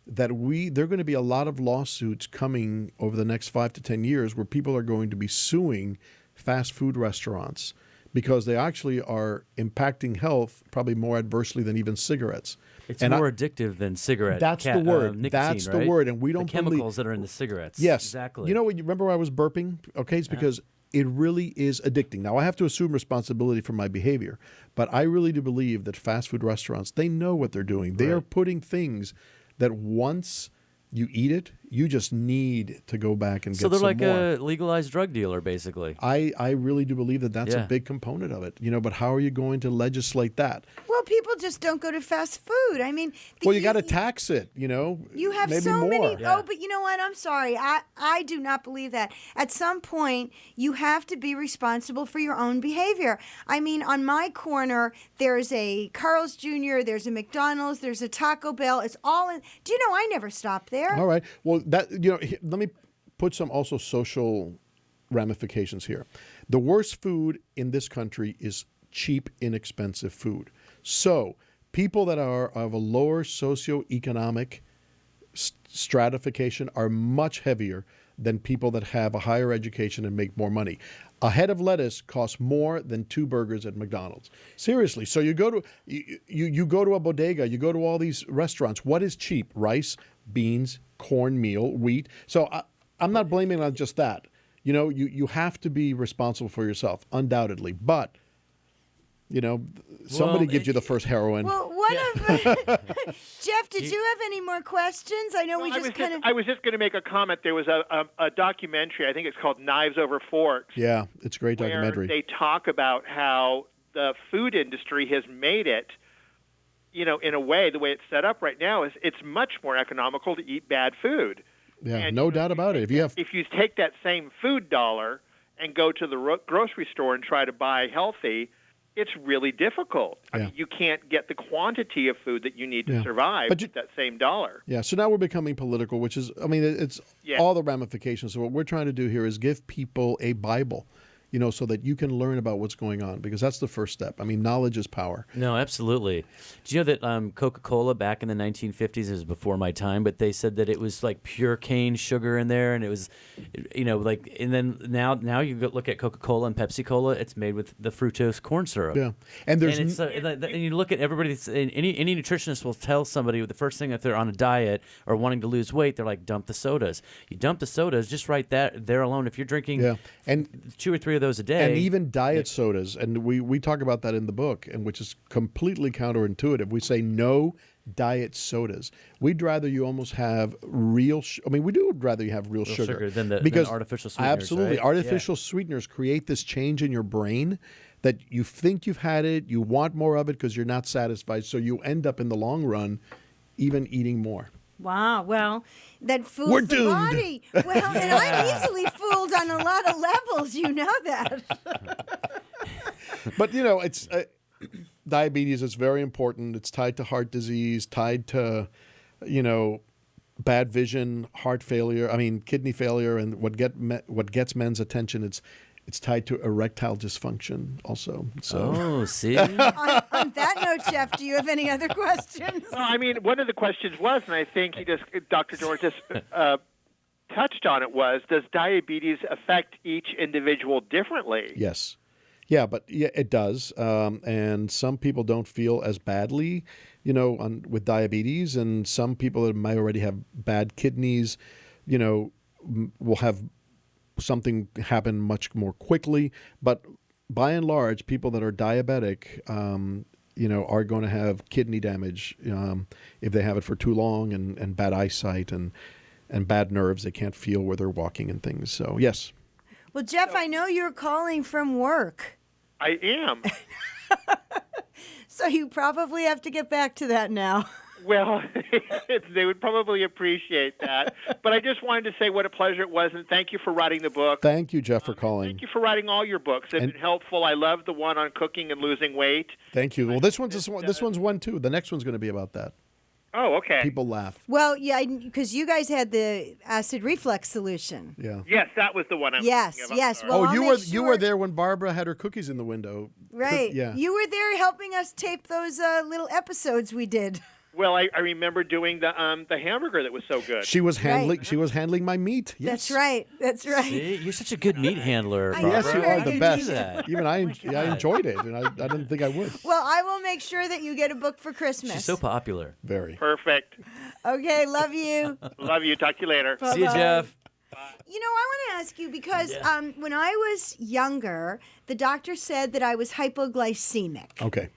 that there are going to be a lot of lawsuits coming over the next 5 to 10 years where people are going to be suing fast food restaurants because they actually are impacting health probably more adversely than even cigarettes. It's more addictive than cigarette. That's the word. Nicotine, That's right? the word, and we don't the chemicals that are in the cigarettes. Yes, exactly. You know what? You remember I was burping? Okay, it's because it really is addicting. Now I have to assume responsibility for my behavior, but I really do believe that fast food restaurants, they know what they're doing. They are putting things that once you eat it, you just need to go back and get some more. So they're like a legalized drug dealer, basically. I really do believe that that's a big component of it. But how are you going to legislate that? Well, people just don't go to fast food. I mean, you got to tax it, You have maybe so more. many. Yeah. Oh, but you know what? I'm sorry. I do not believe that. At some point, you have to be responsible for your own behavior. I mean, on my corner, there's a Carl's Jr., there's a McDonald's, there's a Taco Bell. It's all in. Do you know I never stop there? All right. Well, let me put some also social ramifications here. The worst food in this country is cheap, inexpensive food. So people that are of a lower socioeconomic stratification are much heavier than people that have a higher education and make more money. A head of lettuce costs more than 2 burgers at McDonald's. Seriously. So you go to you go to a bodega, you go to all these restaurants. What is cheap? Rice, beans, cornmeal, wheat. So I'm not blaming on just that. You have to be responsible for yourself, undoubtedly. But somebody gives you the first heroin. Well, Jeff, did you have any more questions? I know I was just going to make a comment. There was a documentary, I think it's called Knives Over Forks. Yeah, it's a great documentary. Where they talk about how the food industry has made it, in a way, the way it's set up right now is it's much more economical to eat bad food. Yeah, and, no doubt about it. If you take that same food dollar and go to the grocery store and try to buy healthy, it's really difficult. I mean, you can't get the quantity of food that you need to survive with that same dollar. Yeah, so now we're becoming political, which is, it's all the ramifications. So what we're trying to do here is give people a Bible, so that you can learn about what's going on, because that's the first step. I mean, knowledge is power. No, absolutely. Do you know that Coca-Cola back in the 1950s, it was before my time, but they said that it was like pure cane sugar in there, and it was, and then now you look at Coca-Cola and Pepsi-Cola, it's made with the fructose corn syrup. Yeah, and there's and you look at everybody. Any nutritionist will tell somebody the first thing if they're on a diet or wanting to lose weight, they're like, dump the sodas. You dump the sodas, just right there alone. If you're drinking and 2 or 3 of those a day, and even diet sodas, and we talk about that in the book, and which is completely counterintuitive. We say no diet sodas. We'd rather you almost have real. We would rather you have real sugar than artificial sweeteners. Absolutely, right? artificial sweeteners create this change in your brain that you think you've had it, you want more of it because you're not satisfied, so you end up in the long run even eating more. Wow. Well, that fools We're the doomed. body. Well, and I'm easily fooled. on a lot of levels. You know that. But, it's diabetes is very important. It's tied to heart disease, tied to, bad vision, heart failure, kidney failure, and what gets men's attention, it's tied to erectile dysfunction also. So. See? On that note, Jeff, do you have any other questions? Well, one of the questions was, and I think Dr. George just touched on it, was, does diabetes affect each individual differently? Yes. Yeah, but it does. And some people don't feel as badly, with diabetes, and some people that might already have bad kidneys, will have something happen much more quickly. But by and large, people that are diabetic, are going to have kidney damage if they have it for too long, and bad eyesight and bad nerves. They can't feel where they're walking and things. So, yes. Well, Jeff, I know you're calling from work. I am. So you probably have to get back to that now. Well, they would probably appreciate that. But I just wanted to say what a pleasure it was, and thank you for writing the book. Thank you, Jeff, for calling. Thank you for writing all your books. They've been helpful. I love the one on cooking and losing weight. Thank you. Well, this one's one too. The next one's going to be about that. Oh, okay. People laugh. Well, yeah, because you guys had the acid reflux solution. Yeah. Yes, that was the one I'm Yes, thinking of. yes. Sorry. Well, Oh, you were there when Barbara had her cookies in the window. Right. Yeah. You were there helping us tape those little episodes we did. Well, I remember doing the hamburger that was so good. She was handling Right. She was handling my meat. Yes. That's right. That's right. See, you're such a good meat handler, I Barbara. Yes, you Very are the good. best. Do that. Even I enjoyed it, and I didn't think I would. Well, I will make sure that you get a book for Christmas. She's so popular. Very. Perfect. Okay, love you. Love you. Talk to you later. See you, Jeff. You know, I want to ask you because when I was younger, the doctor said that I was hypoglycemic. Okay.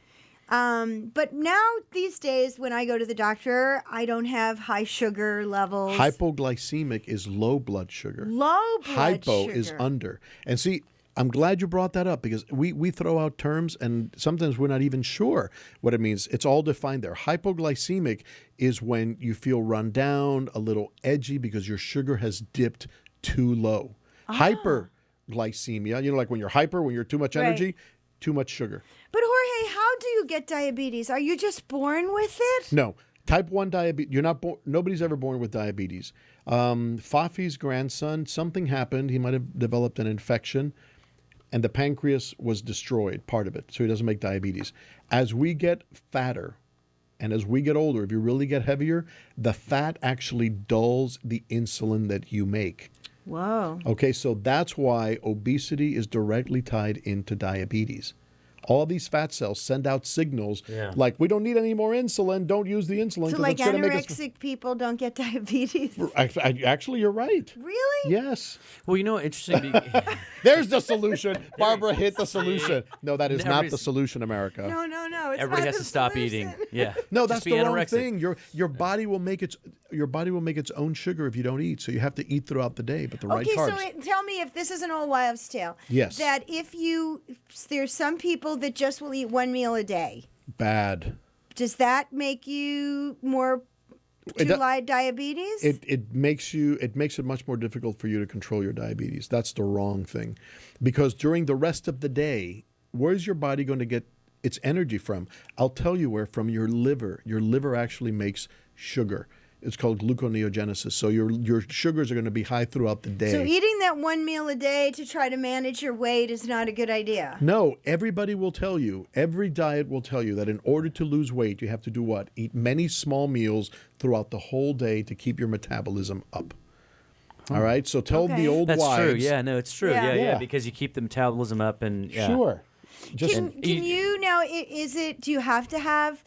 But now these days, when I go to the doctor, I don't have high sugar levels. Hypoglycemic is low blood sugar. Low blood Hypo sugar. is under. And see, I'm glad you brought that up because we throw out terms and sometimes we're not even sure what it means. It's all defined there. Hypoglycemic is when you feel run down, a little edgy because your sugar has dipped too low. Hyperglycemia, like when you're hyper, when you're too much energy, too much sugar. But Jorge, how do you get diabetes? Are you just born with it? No. Type 1 diabetes, you're not born, nobody's ever born with diabetes. Fafi's grandson, something happened. He might have developed an infection and the pancreas was destroyed, part of it. So he doesn't make diabetes. As we get fatter and as we get older, if you really get heavier, the fat actually dulls the insulin that you make. Whoa. Okay, so that's why obesity is directly tied into diabetes. All these fat cells send out signals like, we don't need any more insulin. Don't use the insulin. So 'cause like it's gonna make us... anorexic people don't get diabetes? Actually, you're right. Really? Yes. Well, interesting. There's the solution. Barbara hit the solution. No, that is not the Everybody's- solution, America. No. It's Everybody not has the to stop solution. eating. Yeah. No, Just that's be the wrong anorexic. thing. Your body will make its own sugar if you don't eat. So you have to eat throughout the day, but the right Okay, carbs. so tell me if this is an old wives' tale. Yes. That there's some people that just will eat one meal a day. Bad. Does that make you more diabetes? It makes it much more difficult for you to control your diabetes. That's the wrong thing, because during the rest of the day, where's your body going to get its energy from? I'll tell you where. From your liver. Your liver actually makes sugar. It's called gluconeogenesis. So your sugars are going to be high throughout the day. So eating that one meal a day to try to manage your weight is not a good idea. No, everybody will tell you, every diet will tell you that in order to lose weight, you have to do what? Eat many small meals throughout the whole day to keep your metabolism up. All right? So tell the old That's wives. true. Yeah, no, it's true. Yeah. Yeah, because you keep the metabolism up and Sure. Just Can you now? Do you have to have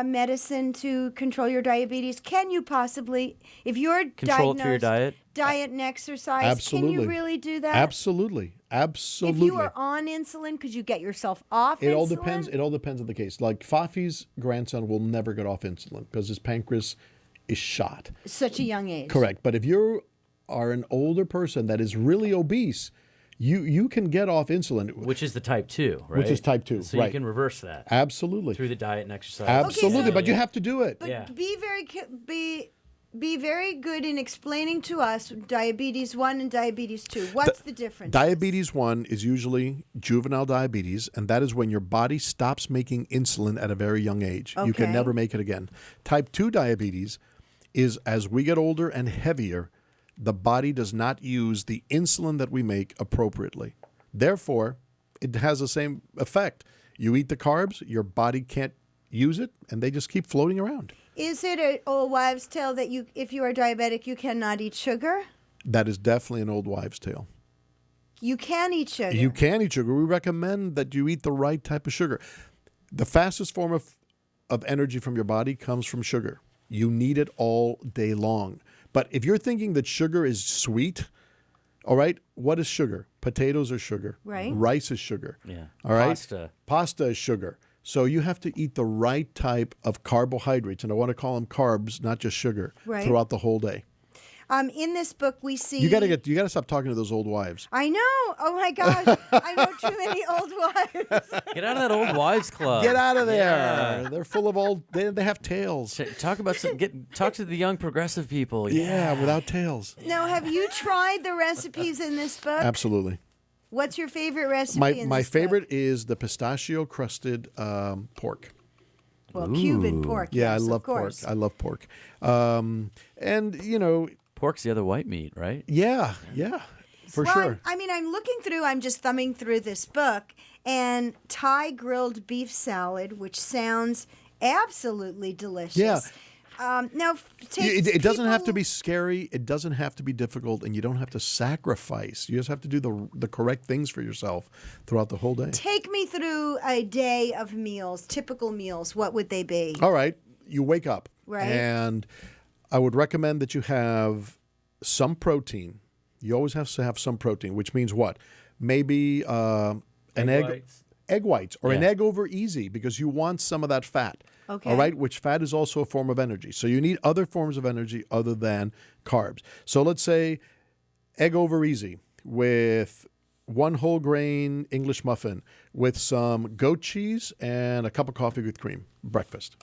medicine to control your diabetes? Can you possibly, if you're control it through your diagnosed, diet? and exercise, Absolutely. can you really do that? Absolutely. If you are on insulin, could you get yourself off It insulin? all depends. It all depends on the case. Like Fafi's grandson will never get off insulin because his pancreas is shot. Such a young age. Correct. But if you are an older person that is really obese, you can get off insulin. Which is the type 2, right? Which is type 2, So right. you can reverse that Absolutely. through the diet and exercise. Absolutely. Okay, so- But you have to do it. But Yeah. be be very good in explaining to us diabetes 1 and diabetes 2. What's the difference? Diabetes 1 is usually juvenile diabetes, and that is when your body stops making insulin at a very young age. You can Okay. never make it again. Type 2 diabetes is as we get older and heavier, the body does not use the insulin that we make appropriately. Therefore, it has the same effect. You eat the carbs, your body can't use it, and they just keep floating around. Is it an old wives' tale that if you are diabetic, you cannot eat sugar? That is definitely an old wives' tale. You can eat sugar. You can eat sugar. We recommend that you eat the right type of sugar. The fastest form of energy from your body comes from sugar. You need it all day long. But if you're thinking that sugar is sweet, all right, what is sugar? Potatoes are sugar. Right. Rice is sugar. Yeah. All right. Pasta is sugar. So you have to eat the right type of carbohydrates, and I want to call them carbs, not just sugar, Right. throughout the whole day. In this book, we see You gotta stop talking to those old wives. I know. Oh my gosh, I know too many old wives. Get out of that old wives club. Get out of there. Yeah. They're full of old. They have tails. Talk about talk to the young progressive people. Yeah, without tails. Now, have you tried the recipes in this book? Absolutely. What's your favorite recipe in My this favorite book? is the pistachio crusted pork. Well, Cuban pork. Yeah, yes, I love of course. pork. I love pork. And pork's the other white meat, right? yeah, for Well, sure. I'm looking through, I'm just thumbing through this book, and Thai grilled beef salad, which sounds absolutely delicious. Yeah. Now, It doesn't have to be scary. It doesn't have to be difficult, and you don't have to sacrifice. You just have to do the correct things for yourself throughout the whole day. Take me through a day of meals, typical meals. What would they be? All right, you wake up, Right. and I would recommend that you have some protein. You always have to have some protein, which means what? Maybe an egg whites, or an Yeah. egg over easy, because you want some of that fat. Okay. All right, which fat is also a form of energy. So you need other forms of energy other than carbs. So let's say egg over easy with one whole grain English muffin with some goat cheese and a cup of coffee with cream. Breakfast.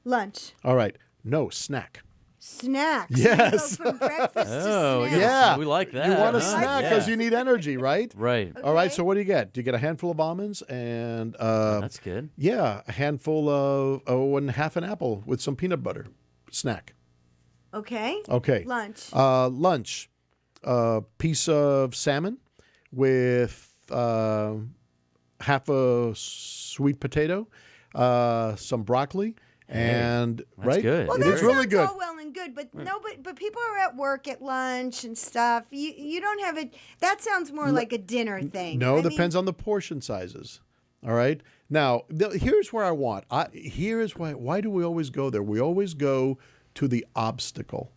Lunch. All right. No, snack. Snacks. Yes. You go from breakfast Oh, to snacks. Yeah. We like that. You want a huh? snack because you need energy, right? Right. All right. Okay. So what do you get? You get a handful of almonds and That's good. yeah, a handful of and half an apple with some peanut butter. Snack. Okay. Okay. Lunch. Lunch. Piece of salmon with half a sweet potato, some broccoli, and that's right. good. Well, It that is really sounds good. all well and good, but but people are at work at lunch and stuff. You don't have it. That sounds more like a dinner thing. No, I it mean, depends on the portion sizes. All right. Now, here's where I want. Here's why do we always go there? We always go to the obstacle.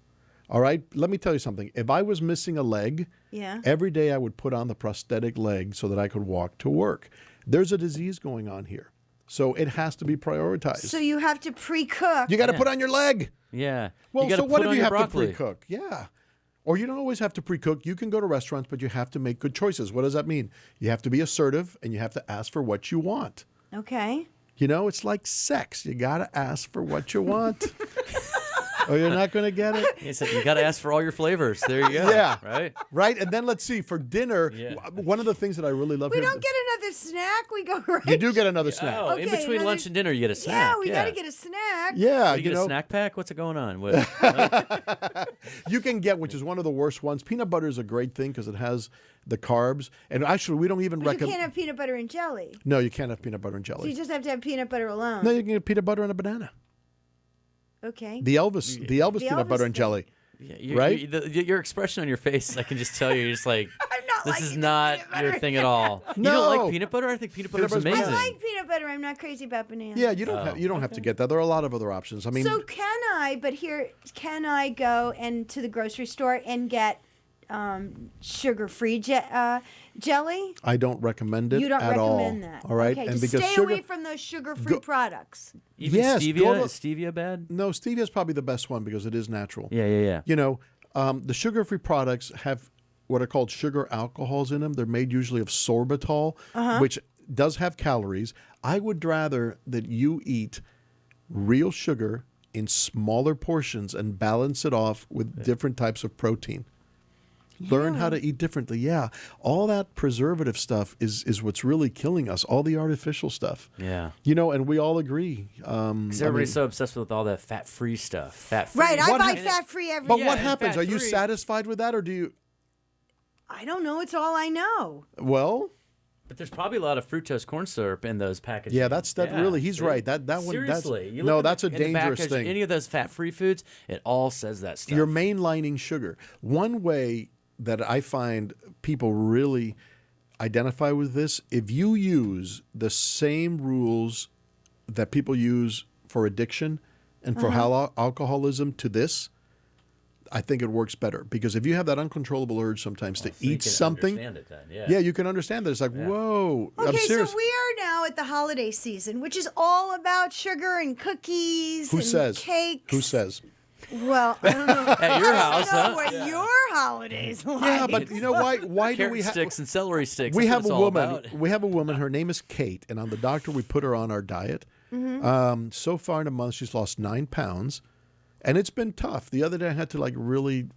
All right. Let me tell you something. If I was missing a leg, Yeah. every day I would put on the prosthetic leg so that I could walk to work. There's a disease going on here, so it has to be prioritized. So you have to pre-cook. You got to put on your leg. Yeah. Well, you gotta so what put if on you your have broccoli. to pre-cook? Yeah. Or you don't always have to pre-cook. You can go to restaurants, but you have to make good choices. What does that mean? You have to be assertive, and you have to ask for what you want. Okay. You know, it's like sex. You got to ask for what you want, or you're not going to get it. He said, you got to ask for all your flavors. There you go. Yeah. Right? Right? And then let's see, for dinner, Yeah. one of the things that I really love We here. don't get another snack. We go right. You do get another snack. Oh, in Okay, between another- lunch and dinner, you get a snack. Yeah, we got to get a snack. Yeah, You get a snack pack? What's going on? What? you can get, which is one of the worst ones. Peanut butter is a great thing because it has the carbs. And actually, we don't even But you recommend. can't have peanut butter and jelly. No, you can't have peanut butter and So jelly. you just have to have peanut butter alone. No, you can get peanut butter and a banana. Okay. The Elvis The peanut Elvis butter and thing. jelly. Yeah, Right? Your expression on your face, I can just tell you're just like, I'm not this liking is the not peanut butter. your thing at all. You No. don't like peanut butter? I think peanut butter's butter's amazing. I like peanut butter. I'm not crazy about banana. Yeah, you don't have to get that. There are a lot of other options. I mean, So can I go and to the grocery store and get sugar-free jelly? I don't recommend it You don't at all. recommend that. All right, Okay, and just because stay sugar. away from those sugar-free products. Even Yes, stevia? go to- Is stevia bad? No, stevia is probably the best one because it is natural. Yeah. You know, the sugar-free products have what are called sugar alcohols in them. They're made usually of sorbitol, which does have calories. I would rather that you eat real sugar in smaller portions and balance it off with different types of protein. Learn how to eat differently. Yeah. All that preservative stuff is what's really killing us, all the artificial stuff. Yeah. And we all agree. Because everybody's so obsessed with all that fat-free stuff. Fat-free. Right, I buy fat-free every But year. what happens? Are you fat-free. satisfied with that, or do you... I don't know. It's all I know. Well... But there's probably a lot of fructose corn syrup in those packages. Yeah, really, he's see? right. That one, Seriously. You no, look that's a in the dangerous package, thing. Any of those fat-free foods, it all says that stuff. You're mainlining sugar. One way that I find people really identify with this, if you use the same rules that people use for addiction and for alcoholism to this, I think it works better. Because if you have that uncontrollable urge sometimes to So you eat can something, understand it then, yeah, you can understand that. It's like, whoa, I'm Okay, so serious. we are now at the holiday season, which is all about sugar and cookies Who and says? cakes. Who says? Well, I don't know. At your I house, don't know huh? what your holidays like. Yeah, but you know why? Why do Carrot we have? sticks and celery sticks. We that's have what a it's all woman. about. We have a woman. Her name is Kate, and on the doctor we put her on our diet. So far in a month, she's lost 9 pounds, and it's been tough. The other day, I had to really,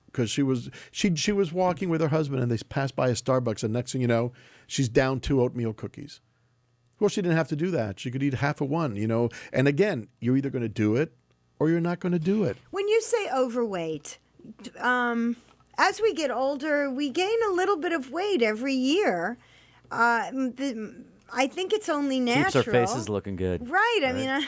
because she was walking with her husband, and they passed by a Starbucks, and next thing you know, she's down 2 oatmeal cookies. Well, she didn't have to do that. She could eat half of one, And again, you're either going to do it or you're not going to do it. When you say overweight, as we get older, we gain a little bit of weight every year. I think it's only natural. Keeps our faces looking good. Right. I mean,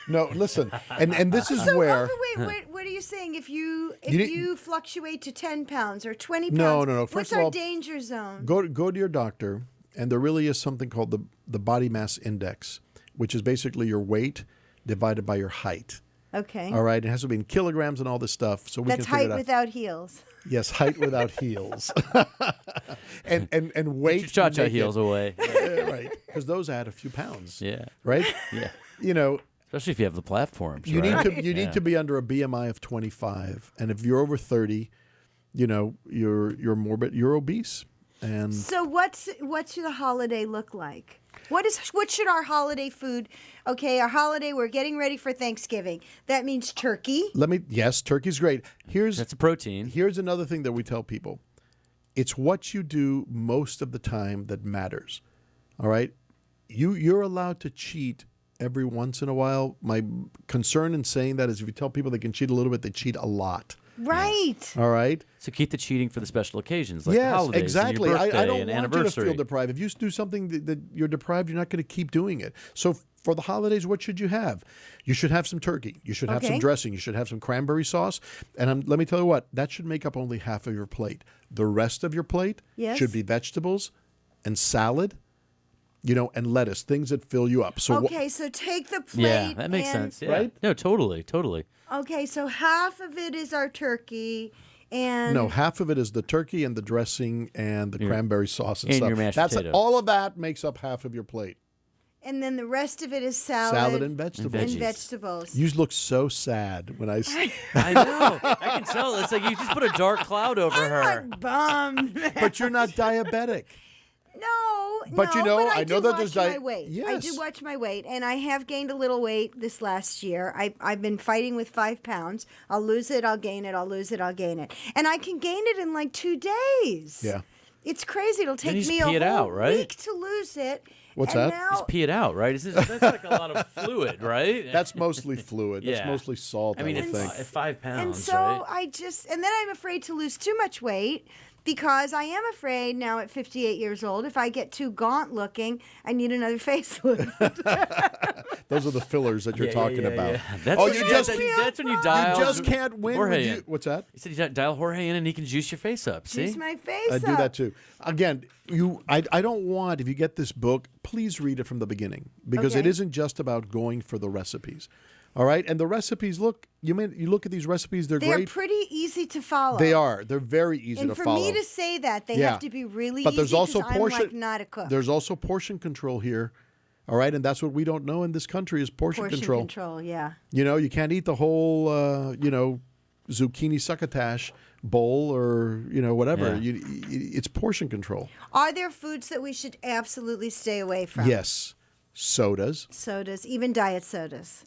No, listen, and this is so where. overweight. What are you saying? If you didn't- fluctuate to 10 pounds or 20 pounds, No. First what's of our all, danger zone? Go to your doctor, and there really is something called the body mass index, which is basically your weight divided by your height. Okay. All right, it has to be in kilograms and all this stuff, so we That's can figure height it out. without heels. Yes, height without heels, and weight. Get your cha-cha naked. heels away. Right? Because those add a few pounds. Yeah. Right. Yeah. Especially if you have the platforms. You right? need to be under a BMI of 25, and if you're over 30, you're morbid, you're obese. And So what should a holiday look like? What should our holiday food? Okay, our holiday. We're getting ready for Thanksgiving. That means turkey. Yes, turkey's great. That's a protein. Here's another thing that we tell people. It's what you do most of the time that matters. All right? You're allowed to cheat every once in a while. My concern in saying that is if you tell people they can cheat a little bit, they cheat a lot. Right. All right? So keep the cheating for the special occasions, like the Yes, holidays exactly. and your birthday I don't and want anniversary. you to feel deprived. If you do something that you're deprived, you're not going to keep doing it. So for the holidays, what should you have? You should have some turkey. You should have some Okay. dressing. You should have some cranberry sauce. And let me tell you what, that should make up only half of your plate. The rest of your plate Yes. should be vegetables and salad, and lettuce, things that fill you up. So Okay, so take the plate. Yeah, that makes and- sense. Yeah. Right? No, totally. Okay, so half of it is our turkey, and no, half of it is the turkey and the dressing and the cranberry sauce and and stuff. your mashed That's potato. all of that makes up half of your plate. and then the rest of it is salad, Salad and vegetables. and veggies. vegetables. You look so sad when I. I know. I can tell. It's like you just put a dark cloud over her. I'm bummed. But you're not diabetic. No, But no, you know, but I know do that there's watch my diet- weight. I Yes. do watch my weight, and I have gained a little weight this last year. I've been fighting with 5 pounds. I'll lose it, I'll gain it, I'll lose it, I'll gain it, and I can gain it in like 2 days. Yeah. It's crazy. It'll you take just me pee a it whole out, right? week to lose it. What's and that? Now, Just pee it out, right? That's like a lot of fluid, right? That's mostly fluid. That's Yeah. mostly salt. I mean, would it's think. 5 pounds, and so right? and then I'm afraid to lose too much weight because I am afraid now at 58 years old, if I get too gaunt looking, I need another facelift. Those are the fillers that you're talking about. That's Oh, when you you just- that's when you dial. You just can't win. Jorge When you, in. what's that? He said you dial Jorge in and he can juice your face up. See? Juice my face I up. do that too. Again, I don't want, if you get this book, please read it from the beginning because it Okay. isn't just about going for the recipes. All right? And the recipes, look, you look at these recipes, they're They're great. pretty easy to follow. They are. They're very easy And to for follow. me to say that, they Yeah. have to be really But easy there's also 'cause I'm portion like not a cook. There's also portion control here. All right? And that's what we don't know in this country is portion control. Yeah. You can't eat the whole zucchini succotash bowl or whatever. Yeah. It's portion control. Are there foods that we should absolutely stay away from? Yes. sodas, even diet sodas.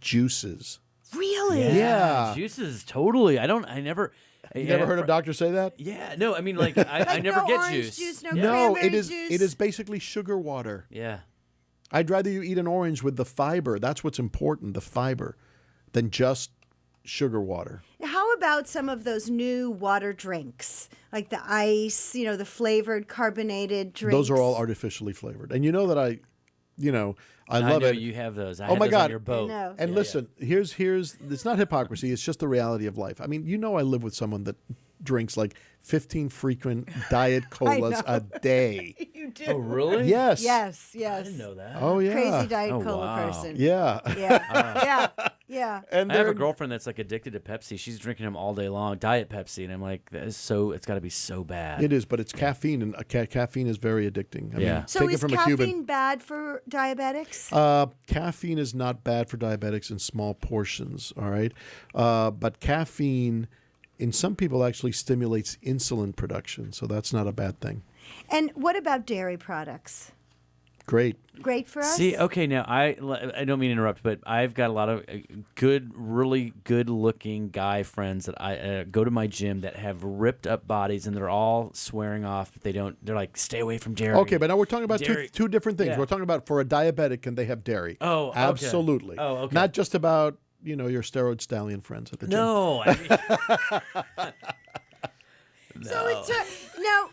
juices. Really? Yeah. Juices, totally. You never heard a doctor say that? Yeah, no, I mean, like, I never no get orange juice. no No, cranberry it is juice. it is basically sugar water. Yeah. I'd rather you eat an orange with the fiber. That's what's important, the fiber, than just sugar water. How about some of those new water drinks, like the ice, the flavored carbonated drinks? Those are all artificially flavored. And you know that I love know it. you have those. I Oh had my those God. on your boat. I know. And listen, here's it's not hypocrisy, it's just the reality of life. I mean, I live with someone that drinks like 15 frequent diet colas a day. You do. Oh, really? Yes. Yes. I didn't know that. Oh yeah. Crazy diet Oh, cola wow. person. Yeah. Yeah. Yeah. And I have a they're- girlfriend that's like addicted to Pepsi. She's drinking them all day long, Diet Pepsi, and I'm like, it's got to be so bad. It is, but it's caffeine, and caffeine is very addicting. I Yeah. mean, So take it is from a caffeine Cuban. bad for diabetics? Caffeine is not bad for diabetics in small portions, all right? But caffeine, in some people, actually stimulates insulin production, so that's not a bad thing. And what about dairy products? Great. Great for us? See, okay, now I don't mean to interrupt, but I've got a lot of really good-looking guy friends that I go to my gym that have ripped up bodies, and they're all swearing off that they're like, stay away from dairy. Okay, but now we're talking about Dairy. two different things. Yeah. We're talking about for a diabetic, can they have dairy? Oh, okay. Absolutely. Oh, okay. Not just about, your steroid stallion friends at the gym. No. So it took, now,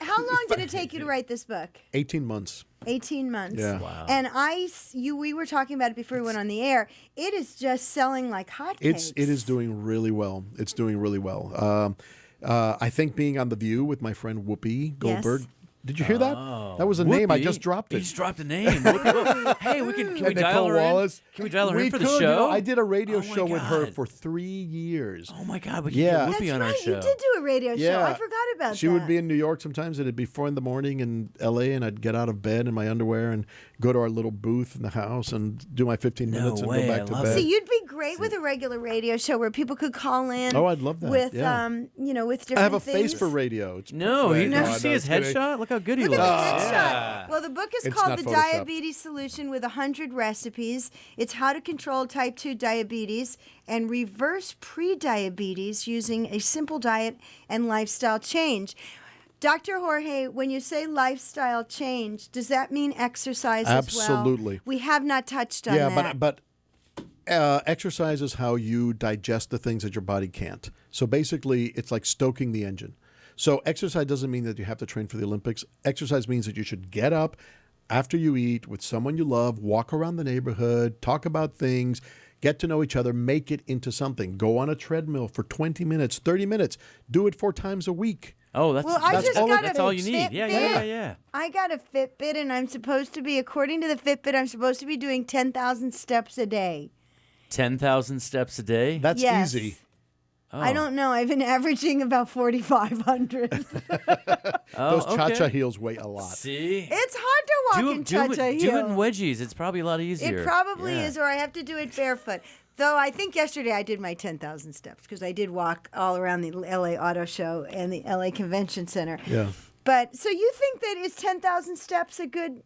how long did it take you to write this book? 18 months. 18 months. Yeah. Wow. And we were talking about it before we went on the air. It is just selling like hotcakes. It is doing really well. It's doing really well. I think being on The View with my friend Whoopi Goldberg. Yes. Did you hear that? That was a name. I Whoopi? just dropped You it. just dropped a name. Whoopi. Hey, can we And dial Nicole her Wallace. in? Can we dial her in for the could, show? I did a radio Oh, my show with her God. for 3 years. Oh my God, we can Yeah. get Whoopi That's on our right. show. You did do a radio show. Yeah. I forgot about She that. would be in New York sometimes, and it'd be 4 a.m. in L.A., and I'd get out of bed in my underwear and go to our little booth in the house and do my 15 No minutes and way, go I back to love bed. it. See, you'd be great with a regular radio show where people could call in. Oh, I'd love that. With Yeah. With different I have a things. face for radio. It's No, perfect. did you I see know, his it's kidding. headshot? Look how good he Look looks. at the headshot. Yeah. Well, the book is It's called not The Photoshopped. Diabetes Solution with 100 recipes. It's how to control type 2 diabetes and reverse pre-diabetes using a simple diet and lifestyle change. Dr. Jorge, when you say lifestyle change, does that mean exercise as well? Absolutely. We have not touched on Yeah, that. but exercise is how you digest the things that your body can't. So basically, it's like stoking the engine. So exercise doesn't mean that you have to train for the Olympics. Exercise means that you should get up after you eat with someone you love, walk around the neighborhood, talk about things, get to know each other, make it into something. Go on a treadmill for 20 minutes, 30 minutes. Do it 4 times a week. Oh, that's Well, I that's just all, got that's a all you need. Fitbit. Yeah. I got a Fitbit, and I'm supposed to be, according to the Fitbit, I'm supposed to be doing 10,000 steps a day. 10,000 steps a day. That's Yes. easy. Oh. I don't know. I've been averaging about 4,500. Those okay. cha-cha heels weigh a lot. See, It's hard to walk in cha-cha do it in heel. wedgies. It's probably a lot easier. It probably Yeah. is, or I have to do it barefoot. Though I think yesterday I did my 10,000 steps because I did walk all around the LA Auto Show and the LA Convention Center. Yeah. But so you think that is 10,000 steps a good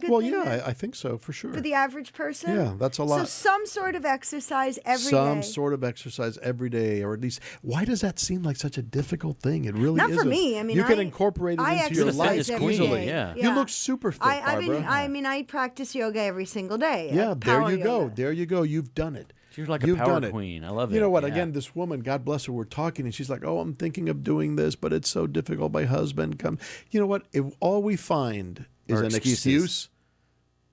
Well, thing yeah, I think so, for sure. for the average person? Yeah, that's a So lot. some sort of exercise every day. Some sort of exercise every day, or at least, why does that seem like such a difficult thing? It really Not for isn't. me. I mean, you can I- incorporate it I into your exercise life every easily. day. Yeah. You look super fit, Barbara. I practice yoga every single day. Yeah, there power you go. yoga. There you go. You've done it. You're like a You've power done it. queen. I love it. You know what? Yeah. Again, this woman, God bless her, we're talking, and she's like, "Oh, I'm thinking of doing this, but it's so difficult. My husband come." You know what? If all we find is Are an excuses. excuse,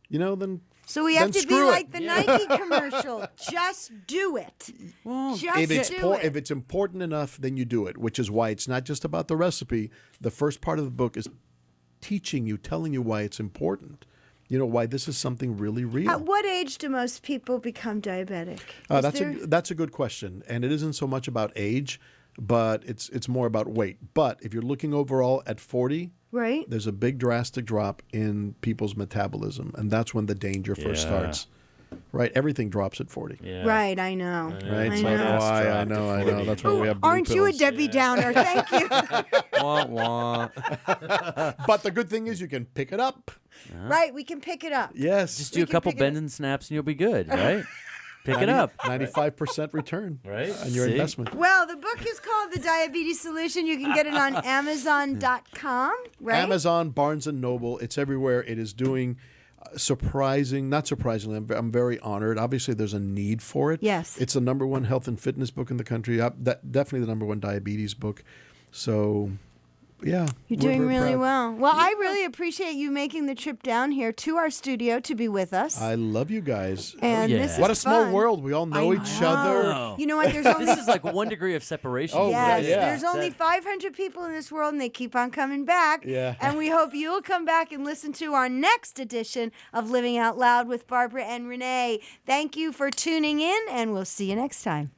then So we have then to be screw it. like the Nike commercial. Just do it. Well, Just do it. if it's important enough, then you do it. Which is why it's not just about the recipe. The first part of the book is teaching you, telling you why it's important. Why this is something really real. At what age do most people become diabetic? Is That's a good question, and it isn't so much about age, but it's more about weight. But if you're looking overall at 40, right? there's a big drastic drop in people's metabolism, and that's when the danger first Yeah. starts. Right, everything drops at 40. Yeah. Right, I know. Right, I so know. I know. That's why we have blue Aren't you a pills. Debbie Downer? Thank you. Wah, wah. But the good thing is you can pick it up. Right, we can pick it up. Yes. Just We do a can couple pick it up. bends and snaps and you'll be good, right? Pick it up. 95% return Right. on your See? investment. Well, the book is called The Diabetes Solution. You can get it on Amazon.com, right? Amazon, Barnes & Noble, it's everywhere. It is doing not surprisingly, I'm very honored. Obviously, there's a need for it. Yes. It's the number one health and fitness book in the country. Definitely the number one diabetes book. So, yeah. You're we're doing very really proud. well. Well, I really appreciate you making the trip down here to our studio to be with us. I love you guys. and yeah. this is What a small fun. world. We all know each other. Oh. You know what? There's only This is like 1 degree of separation. Oh, yes, yeah. there's only 500 people in this world, and they keep on coming back. Yeah. And we hope you'll come back and listen to our next edition of Living Out Loud with Barbara and Renee. Thank you for tuning in, and we'll see you next time.